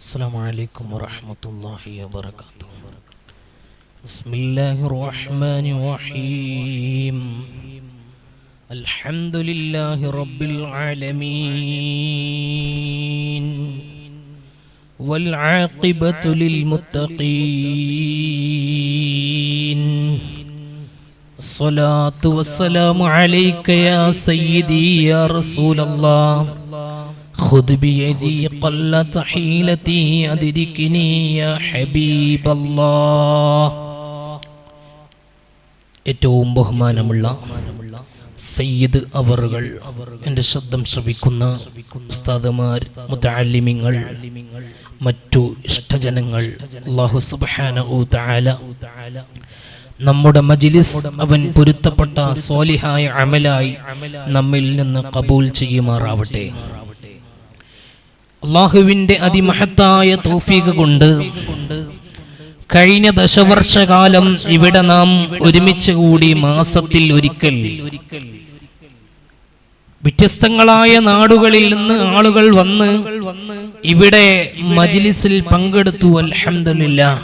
السلام عليكم ورحمة الله وبركاته. بسم الله الرحمن الرحيم. الحمد لله رب العالمين والعاقبة للمتقين. الصلاة والسلام عليك يا سيدي يا رسول الله. خذ بيدي قلت حيلتي أدركني يا حبيب الله. ഏറ്റവും ബഹുമാനമുള്ള സയ്യിദ് അവറുകൾ, എൻ്റെ ശബ്ദം ശ്രവിക്കുന്ന ഉസ്താദുമാർ, മുതഅല്ലിമീങ്ങൾ, മറ്റു ഇഷ്ടജനങ്ങൾ, അല്ലാഹു സുബ്ഹാനഹു തആല നമ്മുടെ മജ്ലിസ് അവൻ പൊരുത്തപ്പെട്ട സ്വാലിഹായ അമലായി നമ്മിൽ നിന്ന് ഖബൂൽ ചെയ്യുമാറാവട്ടെ. അല്ലാഹുവിന്റെ അതിമഹത്തായ തൗഫീഖ് കൊണ്ട് കഴിഞ്ഞ ദശവർഷകാലം ഇവിടെ നാം ഒരുമിച്ച് കൂടി മാസത്തിൽ ഒരിക്കൽ വ്യത്യസ്തങ്ങളായ നാടുകളിൽ നിന്ന് ആളുകൾ വന്ന് ഇവിടെ മജ്ലിസിൽ പങ്കെടുത്തു. അൽഹംദുലില്ലാഹ്,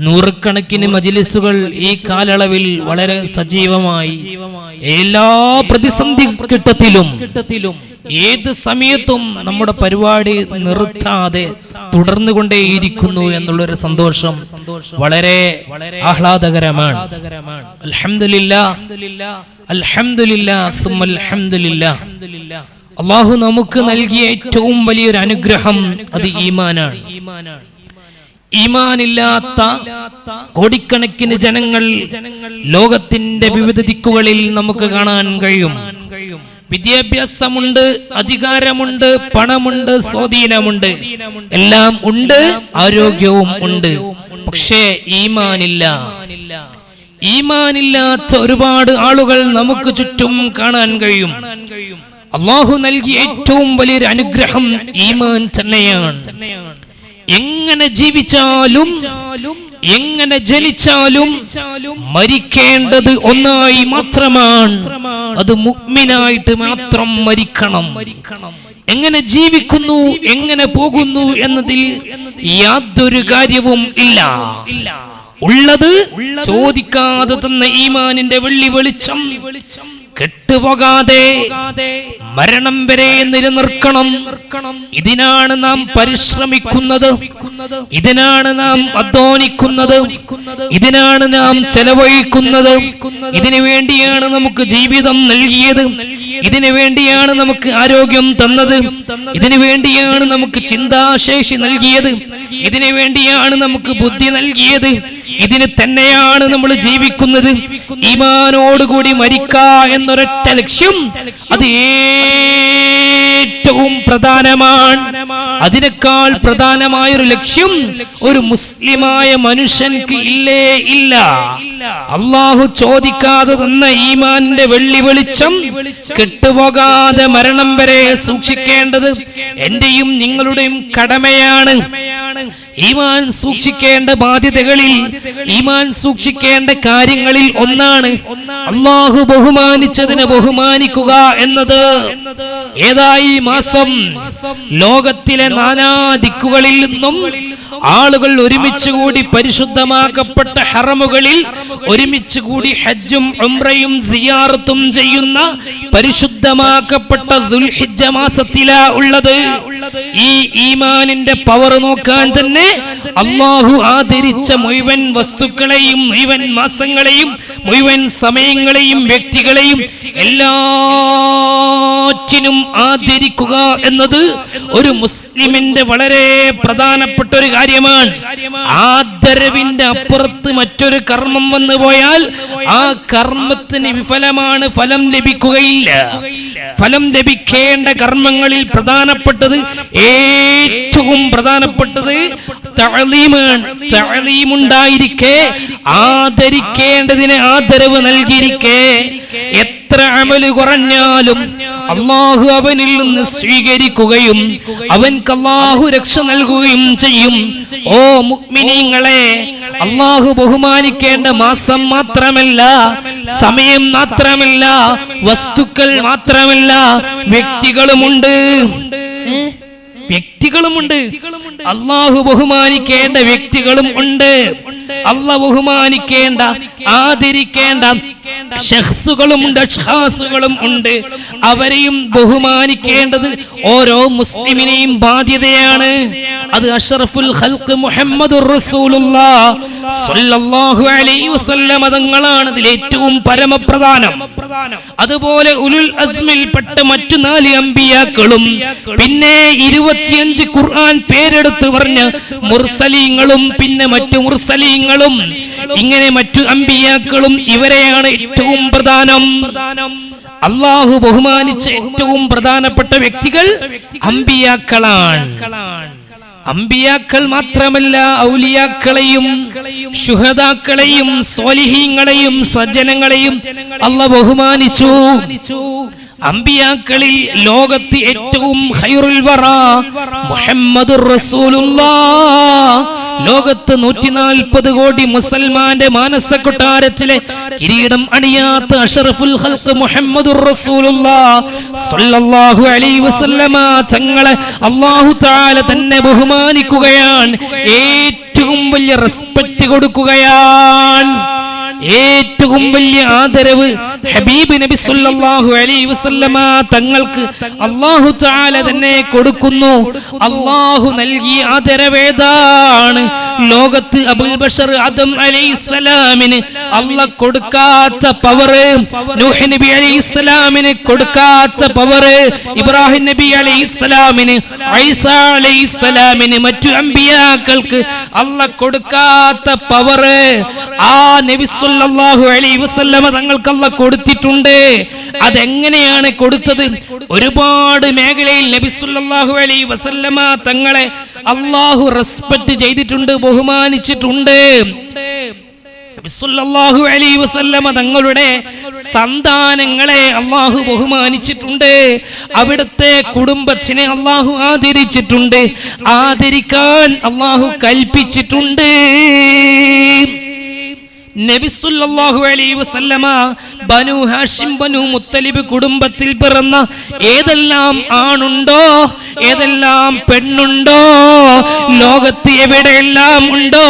നൂറുകണക്കിന് മജ്ലിസുകൾ ഈ കാലയളവിൽ വളരെ സജീവമായി എല്ലാ പ്രതിസന്ധി ഘട്ടത്തിലും ഏത് സമയത്തും നമ്മുടെ പരിപാടി നിർത്താതെ തുടർന്നുകൊണ്ടേയിരിക്കുന്നു എന്നുള്ളൊരു സന്തോഷം വളരെ ആഹ്ലാദകരമാണ്. അൽഹംദുലില്ലാഹ്, അൽഹംദുലില്ലാഹ്, സുമ്മൽ അൽഹംദുലില്ലാഹ്. അല്ലാഹു നമുക്ക് നൽകിയ ഏറ്റവും വലിയൊരു അനുഗ്രഹം അത് ഈമാനാണ്. ഈമാനില്ലാത്ത കോടിക്കണക്കിന് ജനങ്ങൾ ലോകത്തിന്റെ വിവിധ ദിക്കുകളിൽ നമുക്ക് കാണാൻ കഴിയും. വിദ്യാഭ്യാസമുണ്ട്, അധികാരമുണ്ട്, പണമുണ്ട്, സ്വാധീനമുണ്ട്, എല്ലാം ഉണ്ട്, ആരോഗ്യവും ഉണ്ട്. പക്ഷേ ഈമാനില്ലാത്ത ഒരുപാട് ആളുകൾ നമുക്ക് ചുറ്റും കാണാൻ കഴിയും. അല്ലാഹു നൽകിയ ഏറ്റവും വലിയൊരു അനുഗ്രഹം ഈമാൻ തന്നെയാണ്. എങ്ങനെ ജീവിച്ചാലും എങ്ങനെ ജനിച്ചാലും മരിക്കേണ്ടത് ഒന്നായി മാത്രമാണ്, അത് മുഅ്മിനായിട്ട് മാത്രം മരിക്കണം. എങ്ങനെ ജീവിക്കുന്നു, എങ്ങനെ പോകുന്നു എന്നതിൽ യാതൊരു കാര്യവും ഇല്ല. ഉള്ളത് ചോദിക്കാതെ തന്ന ഈമാനിന്റെ വെള്ളി വെളിച്ചം കെട്ടുപോകാതെ മരണം വരെ നിലനിർത്തണം. ഇതിനാണ് നാം പരിശ്രമിക്കുന്നത്, ഇതിനാണ് നാം അധ്വാനിക്കുന്നത്, ഇതിനാണ് നാം ചെലവഴിക്കുന്നത്. ഇതിനു വേണ്ടിയാണ് നമുക്ക് ജീവിതം നൽകിയത്, ഇതിനു വേണ്ടിയാണ് നമുക്ക് ആരോഗ്യം തന്നത്, ഇതിനു വേണ്ടിയാണ് നമുക്ക് ചിന്താശേഷി നൽകിയത്, ഇതിനു വേണ്ടിയാണ് നമുക്ക് ബുദ്ധി നൽകിയത്. ഇതിന് തന്നെയാണ് നമ്മൾ ജീവിക്കുന്നത്. ഈമാനോടുകൂടി മരിക്കുക എന്നൊരൊറ്റ ലക്ഷ്യം അത് ഏറ്റവും പ്രധാനമാണ്. അതിനേക്കാൾ പ്രധാനമായൊരു ലക്ഷ്യം ഒരു മുസ്ലിമായ മനുഷ്യൻക്ക് ഇല്ലേ ഇല്ല. അല്ലാഹു ചോദിക്കാതെ തന്ന ഈമാനിന്റെ വെള്ളി വെളിച്ചം കെട്ടുപോകാതെ മരണം വരെ സൂക്ഷിക്കേണ്ടത് എന്റെയും നിങ്ങളുടെയും കടമയാണ്. ഈമാൻ സൂക്ഷിക്കേണ്ട ബാധ്യതകളിൽ, ഈമാൻ സൂക്ഷിക്കേണ്ട കാര്യങ്ങളിൽ ഒന്നാണ് അല്ലാഹു ബഹുമാനിച്ചതിനെ ബഹുമാനിക്കുക എന്നത്. ഏതായി മാസം ലോകത്തിലെ നാനാ ദിക്കുകളിൽ നിന്നും ആളുകൾ ഒരുമിച്ച് കൂടി പരിശുദ്ധമാക്കപ്പെട്ട ഹറമുകളിൽ ഒരുമിച്ച് കൂടി ഹജ്ജും ഉംറയും സിയാറത്തും ചെയ്യുന്ന പരിശുദ്ധമാക്കപ്പെട്ട ദുൽഹിജ്ജ മാസത്തിലാ ഉള്ളത്. ഈ ഈമാനിന്റെ പവർ നോക്കാൻ തന്നെ അല്ലാഹു ആദരിച്ച മുഴുവൻ വസ്തുക്കളെയും, മുഴുവൻ മാസങ്ങളെയും, മുഴുവൻ സമയങ്ങളെയും, വ്യക്തികളെയും എല്ലാറ്റിനും ആദരിക്കുക എന്നത് ഒരു മുസ്ലിമിന്റെ വളരെ പ്രധാനപ്പെട്ട ഒരു കാര്യമാണ്. ആദരവിന്റെ അപ്പുറത്ത് മറ്റൊരു കർമ്മം വന്നു പോയാൽ ആ കർമ്മത്തിന് വിഫലമാണ്, ഫലം ലഭിക്കുകയില്ല. ഫലം ലഭിക്കേണ്ട കർമ്മങ്ങളിൽ പ്രധാനപ്പെട്ടത്, ഏറ്റവും പ്രധാനപ്പെട്ടത് തഅലീമാണ്. തഅലീമുണ്ടായിരിക്കെ, ആദരിക്കേണ്ടതിന് ആദരവ് നൽകിയിരിക്കെ എത്ര അമല് കുറഞ്ഞാലും അല്ലാഹു അവനിൽ നിന്ന് സ്വീകരിക്കുകയും അവൻക്ക് അല്ലാഹു രക്ഷ നൽകുകയും ചെയ്യും. ഓ മുഅ്മിനീങ്ങളെ, അല്ലാഹു ബഹുമാനിക്കേണ്ട മാസം മാത്രമല്ല, സമയം മാത്രമല്ല, വസ്തുക്കൾ മാത്രമല്ല, വ്യക്തികളുമുണ്ട്. വ്യക്തികളുമുണ്ട്. അള്ളാഹു ബഹുമാനിക്കേണ്ട വ്യക്തികളും ഉണ്ട്. അള്ളാഹ് ബഹുമാനിക്കേണ്ട ആദരിക്കേണ്ട ശഖ്സുകളുമുണ്ട്, അഷ്ഖാസുകളും ഉണ്ട്. അവരെയും ബഹുമാനിക്കേണ്ടത് ഓരോ മുസ്ലിമിനെയും ബാധ്യതയാണ്. അത് അഷ്റഫുൽ ഖൽഖ് മുഹമ്മദുർ റസൂലുള്ളാഹ് സ്വല്ലല്ലാഹു അലൈഹി വസല്ലം തങ്ങളാണ് ഇതിൽ ഏറ്റവും പരമപ്രധാനം. അതുപോലെ ഉലുൽ അസ്മിൽപ്പെട്ട മറ്റു 4 അമ്പിയാക്കളും പിന്നെ 25 ഖുർആൻ പേരെടുത്ത് പറഞ്ഞ മുർസലീങ്ങളും പിന്നെ മറ്റു മുർസലീങ്ങളും ഇങ്ങനെ മറ്റു അമ്പിയാക്കളും ഇവരെയാണ് ഏറ്റവും പ്രധാനം. അള്ളാഹു ബഹുമാനിച്ച ഏറ്റവും പ്രധാനപ്പെട്ട വ്യക്തികൾ അമ്പിയാക്കളാണ്. അമ്പിയാക്കൾ മാത്രമല്ല, ഔലിയാക്കളെയും ശുഹദാക്കളെയും സ്വാലിഹീങ്ങളെയും സജ്ജനങ്ങളെയും അള്ളാഹു ബഹുമാനിച്ചു. അമ്പിയാക്കളിൽ ലോകത്ത് ഏറ്റവും ഖൈറുൽ വറ മുഹമ്മദുർ റസൂലുള്ളാഹ്. ലോകത്ത് 140 കോടി മുസൽമാന്റെ മാനസ കൊട്ടാരത്തിലെ കിരീടം അണിയാത്ത അഷ്റഫുൽ ഖൽഖ് മുഹമ്മദുർ റസൂലുള്ളാഹ് സ്വല്ലല്ലാഹു അലൈഹി വസല്ലമ തങ്ങളെ അല്ലാഹു തആല തന്നെ ബഹുമാനിക്കുകയാണ്. ഏറ്റവും വലിയ റെസ്പെക്റ്റ് കൊടുക്കുകയാണ്. ഏറ്റവും വലിയ ആദരവ് ഹബീബ് നബി സല്ലല്ലാഹു അലൈഹി വസല്ലമ തങ്ങൾക്ക് അല്ലാഹു തആല തന്നെ കൊടുക്കുന്നു. അല്ലാഹു നൽകിയ ആദരവേതാണ്. ലോകത്ത് അബുൽ ബഷർ ആദം അലൈഹിസ്സലാമിന് അല്ലാഹ് കൊടുക്കാത്ത പവർ, നൂഹ് നബി അലൈഹിസ്സലാമിന് കൊടുക്കാത്ത പവർ, ഇബ്രാഹിം നബി അലൈഹിസ്സലാമിന്, ഈസാ അലൈഹിസ്സലാമിന്, മറ്റു അമ്പിയാക്കൾക്ക് അല്ലാഹ് കൊടുക്കാത്ത പവർ ആ നബി സല്ലല്ലാഹു അലൈഹി വസല്ലമ തങ്ങൾക്ക് അല്ലാഹ് കൊടുത്തിട്ടുണ്ട്. അതെങ്ങനെയാണ് കൊടുത്തത്? ഒരുപാട് മേഖലയിൽ നബി സല്ലല്ലാഹു അലൈഹി വസല്ലമ തങ്ങളെ അല്ലാഹു റെസ്പെക്ട് ചെയ്തിട്ടുണ്ട്, ബഹുമാനിച്ചിട്ടുണ്ട്. നബി സല്ലല്ലാഹു അലൈഹി വസല്ലമ തങ്ങളുടെ സന്താനങ്ങളെ അല്ലാഹു ബഹുമാനിച്ചിട്ടുണ്ട്. അവിടുത്തെ കുടുംബത്തിനെ അല്ലാഹു ആദരിച്ചിട്ടുണ്ട്. ആദരിക്കാൻ അല്ലാഹു കൽപ്പിച്ചിട്ടുണ്ട്. നബി സല്ലല്ലാഹു അലൈഹി വസല്ലമ ബനു ഹാഷിം ബനു മുത്തലിബ് കുടുംബത്തിൽ പിറന്ന ഏതെല്ലാം ആണുണ്ടോ, ഏതെല്ലാം പെണ്ണുണ്ടോ, ലോകത്ത് എവിടെയെല്ലാം ഉണ്ടോ,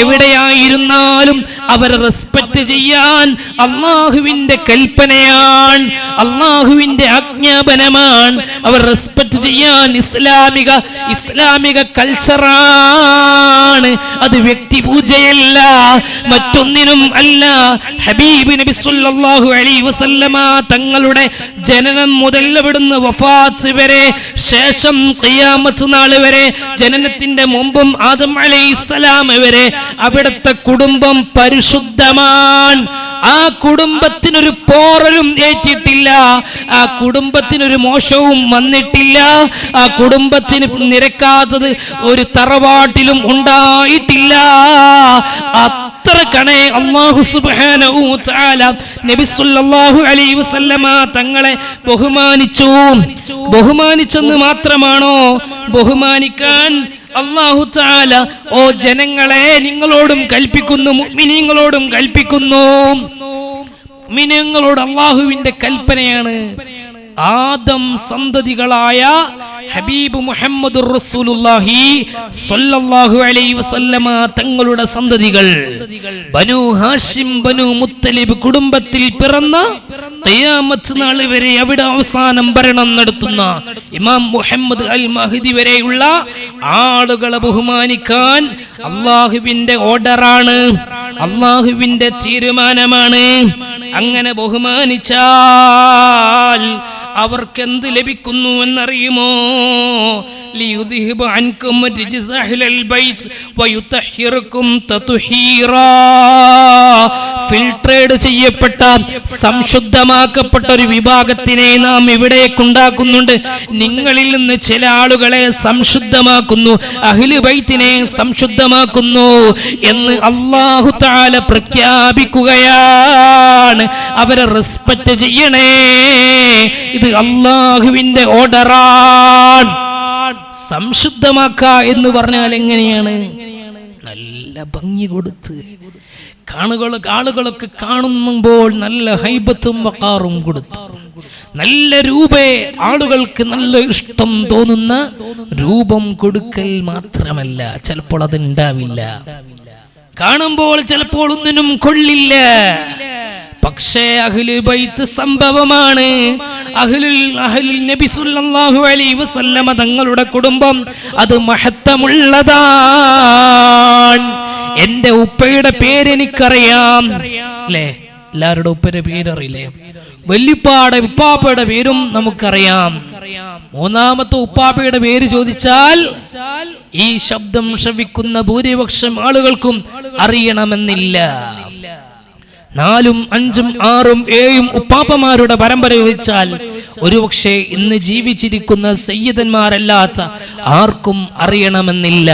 എവിടെയായിരുന്നാലും അവരെ റെസ്പെക്ട് ചെയ്യാൻ അള്ളാഹുവിന്റെ കൽപ്പനയാണ്, അള്ളാഹുവിന്റെ ആജ്ഞാപനമാണ്. അവർ റെസ്പെക്ട് ചെയ്യാൻ ഇസ്ലാമിക കൾച്ചറാണ്. അത് വ്യക്തി പൂജയല്ല, മറ്റൊന്നിനും അല്ല. ഹബീബ് നബി സല്ലല്ലാഹു അലൈഹി വസല്ലമ തങ്ങളുടെ ജനനം മുതൽ അവിടുന്ന് വഫാത്ത് വരെ, ശേഷം ഖിയാമത്ത് നാൾ വരെ, ജനനത്തിന്റെ മുമ്പും ആദം അലൈഹിസ്സലാം വരെ അവിടുത്തെ കുടുംബം പരിശുദ്ധമാണ്. ആ കുടുംബത്തിനൊരു പോറലും ഏറ്റിട്ടില്ല, ആ കുടുംബത്തിനൊരു മോശവും വന്നിട്ടില്ല, ആ കുടുംബത്തിന് നിരക്കാത്തത് ഒരു തറവാട്ടിലും ഉണ്ടായിട്ടില്ല. അത്ര കണേ അല്ലാഹു സുബ്ഹാനഹു തആല നബി സല്ലല്ലാഹു അലൈഹി വസല്ലമ തങ്ങളെ ബഹുമാനിച്ചു. ബഹുമാനിച്ചെന്ന് മാത്രമാണോ? ബഹുമാനിക്കാൻ അല്ലാഹു തആല ഓ ജനങ്ങളെ നിങ്ങളോടും കൽപ്പിക്കുന്നു, മുഅ്മിനീങ്ങളോടും കൽപ്പിക്കുന്നു. മുഅ്മിനീങ്ങളോട് അല്ലാഹുവിന്റെ കൽപ്പനയാണ്. ആദം സന്തതികളായ ഹബീബ് മുഹമ്മദുർ റസൂലുള്ളാഹി സ്വല്ലല്ലാഹു അലൈഹി വസല്ലമ തങ്ങളുടെ സന്തതികൾ ബനു ഹാഷിം ബനു മുത്തലിബ് കുടുംബത്തിൽ പിറന്ന ഖിയാമത്ത് നാൾ വരെ അവിടെ അവസാനം ഭരണം നടത്തുന്ന ഇമാം മുഹമ്മദ് അൽ മഹ്ദി വരെയുള്ള ആളുകളെ ബഹുമാനിക്കാൻ അല്ലാഹുവിന്റെ ഓർഡറാണ്, അല്ലാഹുവിന്റെ തീരുമാനമാണ്. അങ്ങനെ ബഹുമാനിച്ചാൽ അവർക്ക് എന്ത് ലഭിക്കുന്നു എന്നറിയുമോ? ലിയുദ്ഹിബ അൻകും റിജ്സ അഹ്ലൽ ബൈത്ത് വയുതഹിറുക്കും തത്ഹീറാ. ഫിൽട്രേഡ് ചെയ്യപ്പെട്ട സംശുദ്ധമാക്കപ്പെട്ട ഒരു വിഭാഗത്തിനെ നാം ഇവിടേക്കുണ്ടാക്കുന്നുണ്ട്. നിങ്ങളിൽ നിന്ന് ചില ആളുകളെ സംശുദ്ധമാക്കുന്നു, അഹ്ലു ബൈത്തിനെ സംശുദ്ധമാക്കുന്നു എന്ന് അല്ലാഹു തആല പ്രഖ്യാപിക്കുകയാണ്. അവരെ റെസ്പെക്ട് ചെയ്യണേ, ഇത് അല്ലാഹുവിന്റെ ഓർഡറാണ്. സംശുദ്ധമാക്ക എന്ന് പറഞ്ഞാൽ എങ്ങനെയാണ്? നല്ല ഭംഗി കൊടുത്ത് ആളുകളൊക്കെ കാണുമ്പോൾ നല്ല ഹൈബത്തും വഖാറും കൊടുത്ത് നല്ല രൂപേ ആളുകൾക്ക് നല്ല ഇഷ്ടം തോന്നുന്ന രൂപം കൊടുക്കൽ മാത്രമല്ല, ചിലപ്പോൾ അതുണ്ടാവില്ല, കാണുമ്പോൾ ചിലപ്പോൾ ഒന്നിനും കൊള്ളില്ല. പക്ഷേ അഹ്ലു ബൈത്ത് സംഭവമാണ്. അഹ്ലുൽ നബി സല്ലല്ലാഹു അലൈഹി വസല്ലമ തങ്ങളുടെ കുടുംബം അത് മഹത്തമുള്ളതാണ്. എന്റെ ഉപ്പയുടെ പേരെനിക്കറിയാം അല്ലേ? എല്ലാവരുടെ ഉപ്പയുടെ പേരറിയില്ലേ? വല്യുപ്പാടെ ഉപ്പാപ്പയുടെ പേരും നമുക്കറിയാം. മൂന്നാമത്തെ ഉപ്പാപ്പയുടെ പേര് ചോദിച്ചാൽ ഈ ശബ്ദം ശ്രവിക്കുന്ന ഭൂരിപക്ഷം ആളുകൾക്കും അറിയണമെന്നില്ല. 4ഉം 5ഉം 6ഉം 7ഉം ഉപ്പാപ്പമാരുടെ പരമ്പര ചോദിച്ചാൽ ഒരുപക്ഷെ ഇന്ന് ജീവിച്ചിരിക്കുന്ന സയ്യിദന്മാരല്ലാത്ത ആർക്കും അറിയണമെന്നില്ല.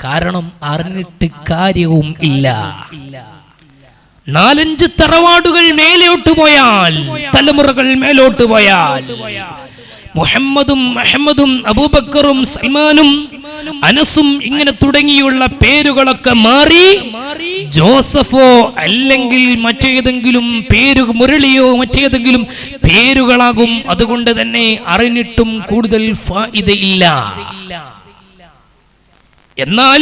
കാരണം അറിഞ്ഞിട്ട് കാര്യവും ഇല്ല. 4-5 തറവാടുകൾ മേലോട്ട് പോയാൽ, തലമുറകൾ മേലോട്ട് പോയാൽ മുഹമ്മദും അഹമ്മദും അബൂബക്കറും സൽമാനും അനസും ഇങ്ങനെ തുടങ്ങിയുള്ള പേരുകളൊക്കെ മാറി ജോസഫോ അല്ലെങ്കിൽ മറ്റേതെങ്കിലും പേരു മുരളിയോ മറ്റേതെങ്കിലും പേരുകളാകും. അതുകൊണ്ട് തന്നെ അറിഞ്ഞിട്ടും കൂടുതൽ ഫായിദയില്ല. എന്നാൽ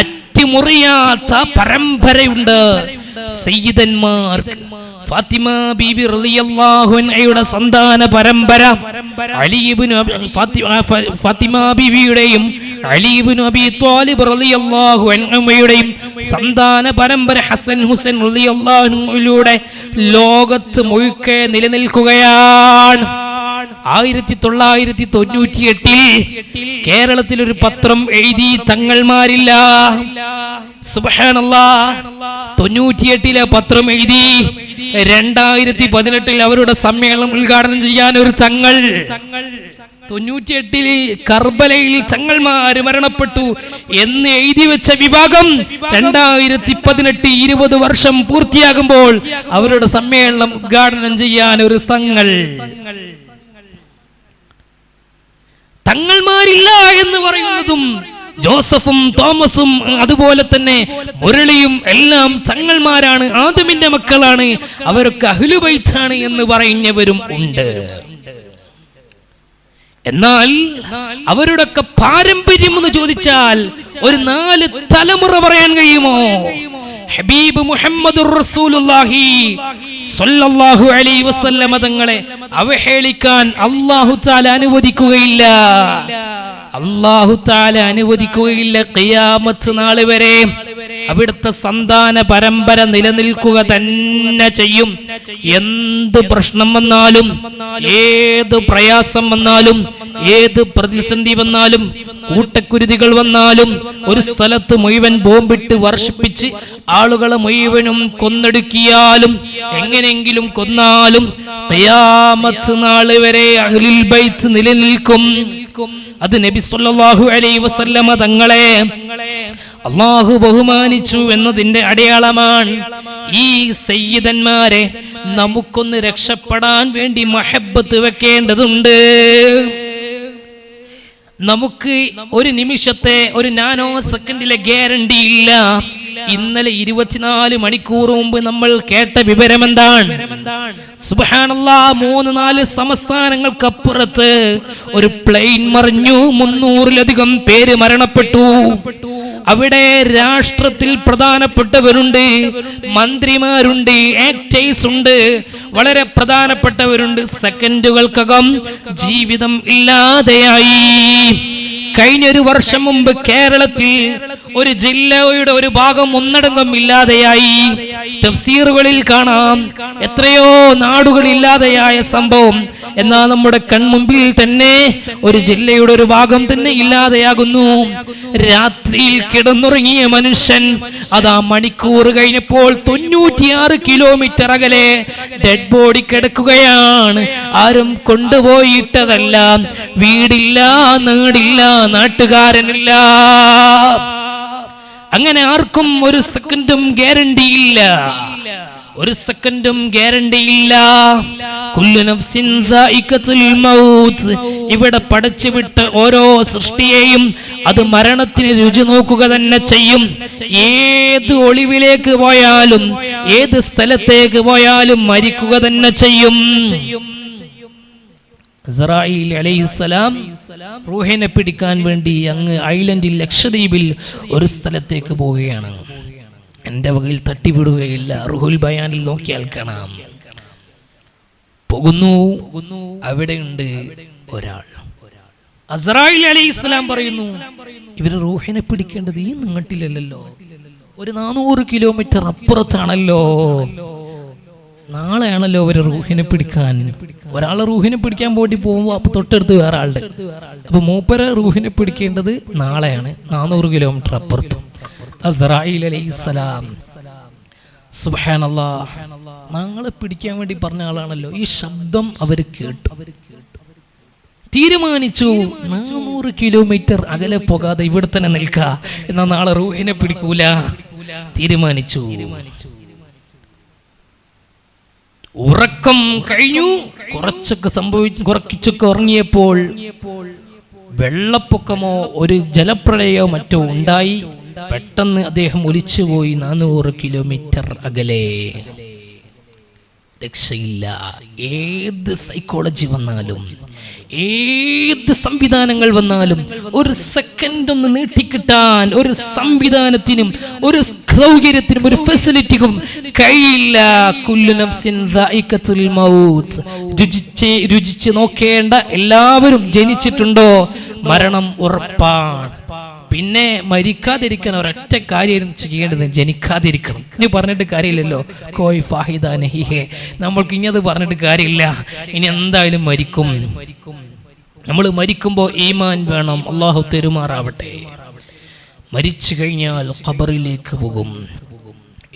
അറ്റിമുറിയാത്ത പരമ്പരയുണ്ട് സയ്യിദന്മാർക്ക്. ഫാത്തിമ ബീവി റളിയല്ലാഹു അൻഹയുടെ സന്താന പരമ്പര, ഫാത്തിമ ബീവിയുടെയും അലി ഇബ്നു അബീ ത്വാലിബ് റളിയല്ലാഹു അൻഹുമയുടെയും സന്താന പരമ്പര ഹസൻ ഹുസൈൻ റളിയല്ലാഹു അൻഹുവിലൂടെ ലോകത്ത് മുഴുക്കെ നിലനിൽക്കുകയാണ്. 1998 കേരളത്തിൽ ഒരു പത്രം എഴുതി തങ്ങൾമാരില്ല. സുബ്ഹാനല്ലാഹ്, 98 പത്രം എഴുതി 2018 അവരുടെ സമ്മേളനം ഉദ്ഘാടനം ചെയ്യാൻ ഒരു തങ്ങൾ. 98 കർബലയിൽ തങ്ങൾമാര് മരണപ്പെട്ടു എന്ന് എഴുതി വെച്ച വിഭാഗം 2018 20 വർഷം പൂർത്തിയാകുമ്പോൾ അവരുടെ സമ്മേളനം ഉദ്ഘാടനം ചെയ്യാൻ ഒരു തങ്ങൾ. തങ്ങൾമാരില്ല എന്ന് പറയുന്നതും ജോസഫും തോമസും അതുപോലെ തന്നെ മുരളിയും എല്ലാം തങ്ങൾമാരാണ്, ആദമിന്റെ മക്കളാണ്, അവരൊക്കെ അഹ്ലു ബൈത്താണ് എന്ന് പറയുന്നവരും ഉണ്ട്. എന്നാൽ അവരുടെയൊക്കെ പാരമ്പര്യം എന്ന് ചോദിച്ചാൽ ഒരു 4 തലമുറ പറയാൻ കഴിയുമോ? ഹബീബ് മുഹമ്മദുർ റസൂലുള്ളാഹി സ്വല്ലല്ലാഹു അലൈഹി വസല്ലമ തങ്ങളെ അവഹേളിക്കാൻ അല്ലാഹു തആല അനുവദിക്കുകയില്ല. അല്ലാഹു തആല അനുവദിക്കുകയില്ല. ഖിയാമത്ത് നാൾ വരെ അവിടുത്തെ സന്താന പരമ്പര നിലനിൽക്കുക തന്നെ ചെയ്യും. എന്ത് പ്രശ്നം വന്നാലും, ഏത് പ്രയാസം വന്നാലും, ഏത് പ്രതിസന്ധി വന്നാലും, കൂട്ടക്കുരുതികൾ വന്നാലും, ഒരു സ്ഥലത്ത് മുഴുവൻ ബോംബിട്ട് വർഷിപ്പിച്ച് ആളുകളെ മുഴുവനും കൊന്നൊടുക്കിയാലും, എങ്ങനെയെങ്കിലും കൊന്നാലും ഖിയാമത്ത് നാൾ വരെ അഹ്ലുൽ ബൈത്ത് നിലനിൽക്കും. അത് നബി സല്ലല്ലാഹു അലൈഹി വസല്ലമ തങ്ങളെ അല്ലാഹു ബഹുമാനിച്ചു എന്നതിന്റെ അടയാളമാണ്. ഈ സയ്യിദന്മാരെ നമുക്കൊന്ന് രക്ഷപ്പെടാൻ വേണ്ടി മഹബ്ബത്ത് വെക്കേണ്ടതുണ്ട്. നമുക്ക് ഒരു നിമിഷത്തെ, ഒരു നാനോ സെക്കൻഡിലെ ഗ്യാരണ്ടി ഇല്ല. ഇന്നലെ 24 മണിക്കൂർ മുമ്പ് നമ്മൾ കേട്ട വിവരം എന്താണ്? സുബ്ഹാനല്ലാഹ്, 3-4 സംസ്ഥാനങ്ങൾക്കപ്പുറത്ത് ഒരു പ്ലെയിൻ മറിഞ്ഞു, 300-ലധികം പേര് മരണപ്പെട്ടു. അവിടെ രാഷ്ട്രത്തിൽ പ്രധാനപ്പെട്ടവരുണ്ട്, മന്ത്രിമാരുണ്ട്, ആക്ടേഴ്സ് ഉണ്ട്, വളരെ പ്രധാനപ്പെട്ടവരുണ്ട്. സെക്കൻഡുകൾക്കകം ജീവിതം ഇല്ലാതെയായി. കഴിഞ്ഞൊരു വർഷം മുമ്പ് കേരളത്തിൽ ഒരു ജില്ലയുടെ ഒരു ഭാഗം ഒന്നടങ്കം ഇല്ലാതെയായി. തഫ്സീറുകളിൽ കാണാം എത്രയോ നാടുകൾ ഇല്ലാതെയായ സംഭവം. എന്നാൽ നമ്മുടെ കൺമുമ്പിൽ തന്നെ ഒരു ജില്ലയുടെ ഒരു ഭാഗം തന്നെ ഇല്ലാതെയാകുന്നു. രാത്രിയിൽ കിടന്നുറങ്ങിയ മനുഷ്യൻ അതാ മണിക്കൂർ കഴിഞ്ഞപ്പോൾ 96 കിലോമീറ്റർ അകലെ ഡെഡ് ബോഡി കിടക്കുകയാണ്. ആരും കൊണ്ടുപോയിട്ടതല്ല, വീടില്ല, നാടില്ല, നാട്ടുകാരനില്ല. അങ്ങനെ ആർക്കും ഒരു സെക്കൻഡും ഗ്യാരണ്ടി ഇല്ല. ഒരു സെക്കൻഡും ഗ്യാരണ്ടിയില്ല. കുല്ലു നഫ്സിൻ സായിഖത്തുൽ മൗത്ത്. ഇവിടെ പടച്ചുവിട്ട ഓരോ സൃഷ്ടിയെയും അത് മരണത്തിന് രുചി നോക്കുക തന്നെ ചെയ്യും. ഏത് ഒളിവിലേക്ക് പോയാലും ഏത് സ്ഥലത്തേക്ക് പോയാലും മരിക്കുക തന്നെ ചെയ്യും. ഇസ്രായീൽ അലൈഹിസ്സലാം റൂഹിനെ പിടിക്കാൻ വേണ്ടി അങ്ങ് ഐലൻഡിൽ ലക്ഷദ്വീപിൽ ഒരു സ്ഥലത്തേക്ക് പോവുകയാണ്. എൻ്റെ വകയിൽ തട്ടിവിടുകയില്ല. റൂഹുൽ ബയാനിൽ നോക്കിയാൽ കാണാം. പോകുന്നു. അവിടെയുണ്ട് ഒരാൾ. അസ്രായീൽ അലൈഹിസ്സലാം പറയുന്നു, ഇവര് റൂഹിനെ പിടിക്കേണ്ടത് ഈ നാട്ടിലല്ലോ, ഒരു 400 കിലോമീറ്റർ അപ്പുറത്താണല്ലോ. നാളെയാണല്ലോ അവര് റൂഹിനെ പിടിക്കാൻ. ഒരാളെ റൂഹിനെ പിടിക്കാൻ പോയിട്ട് പോകുമ്പോൾ അപ്പൊ തൊട്ടടുത്ത് വേറെ ആളുടെ. അപ്പൊ മൂപ്പരെ റൂഹിനെ പിടിക്കേണ്ടത് നാളെയാണ്, 400 കിലോമീറ്റർ അപ്പുറത്തും. അസ്രായീൽ അലൈഹിസ്സലാം സുബ്ഹാനല്ലാഹ്, നാളെ പിടിക്കാൻ വേണ്ടി പറഞ്ഞ ആളാണല്ലോ. ഈ ശബ്ദം അവര് കേട്ടു, തീരുമാനിച്ചു 400 കിലോമീറ്റർ അകലെ പോകാതെ ഇവിടെ തന്നെ നിൽക്കുക, എന്നാ നാളെ റൂഹിനെ പിടിക്കൂല. തീരുമാനിച്ചു. ഉറക്കം കഴിഞ്ഞു. കുറച്ചൊക്കെ ഉറങ്ങിയപ്പോൾ വെള്ളപ്പൊക്കമോ ഒരു ജലപ്രളയോ മറ്റോ ഉണ്ടായി. പെട്ടെന്ന് അദ്ദേഹം ഒലിച്ചുപോയി 400 കിലോമീറ്റർ അകലെ. രക്ഷയില്ല. ഏത് സൈക്കോളജി വന്നാലും ഏത് സംവിധാനങ്ങൾ വന്നാലും ഒരു സെക്കൻഡ് ഒന്ന് നീട്ടിക്കിട്ടാൻ ഒരു സംവിധാനത്തിനും ഒരു സൗകര്യത്തിനും ഒരു ഫെസിലിറ്റിക്കും കഴിയില്ല. കുല്ലു നഫ്സിൻ ദായിഖത്തുൽ മൗത്ത്. രുചിച്ച് നോക്കേണ്ട എല്ലാവരും ജനിച്ചിട്ടുണ്ടോ? മരണം ഉറപ്പാണ്. പിന്നെ മരിക്കാതിരിക്കാൻ ഒരൊറ്റ കാര്യം ചെയ്യേണ്ടത് ജനിക്കാതിരിക്കണം. ഇനി പറഞ്ഞിട്ട് കാര്യമില്ലല്ലോ. കോയ് ഫാഹിദ നഹിഹേ, നമ്മൾക്ക് ഇനി അത് പറഞ്ഞിട്ട് കാര്യമില്ല. ഇനി എന്തായാലും മരിക്കും. നമ്മൾ മരിക്കുമ്പോൾ ഈമാൻ വേണം. അള്ളാഹു തെരുമാറാവട്ടെ. മരിച്ചു കഴിഞ്ഞാൽ ഖബറിലേക്ക് പോകും.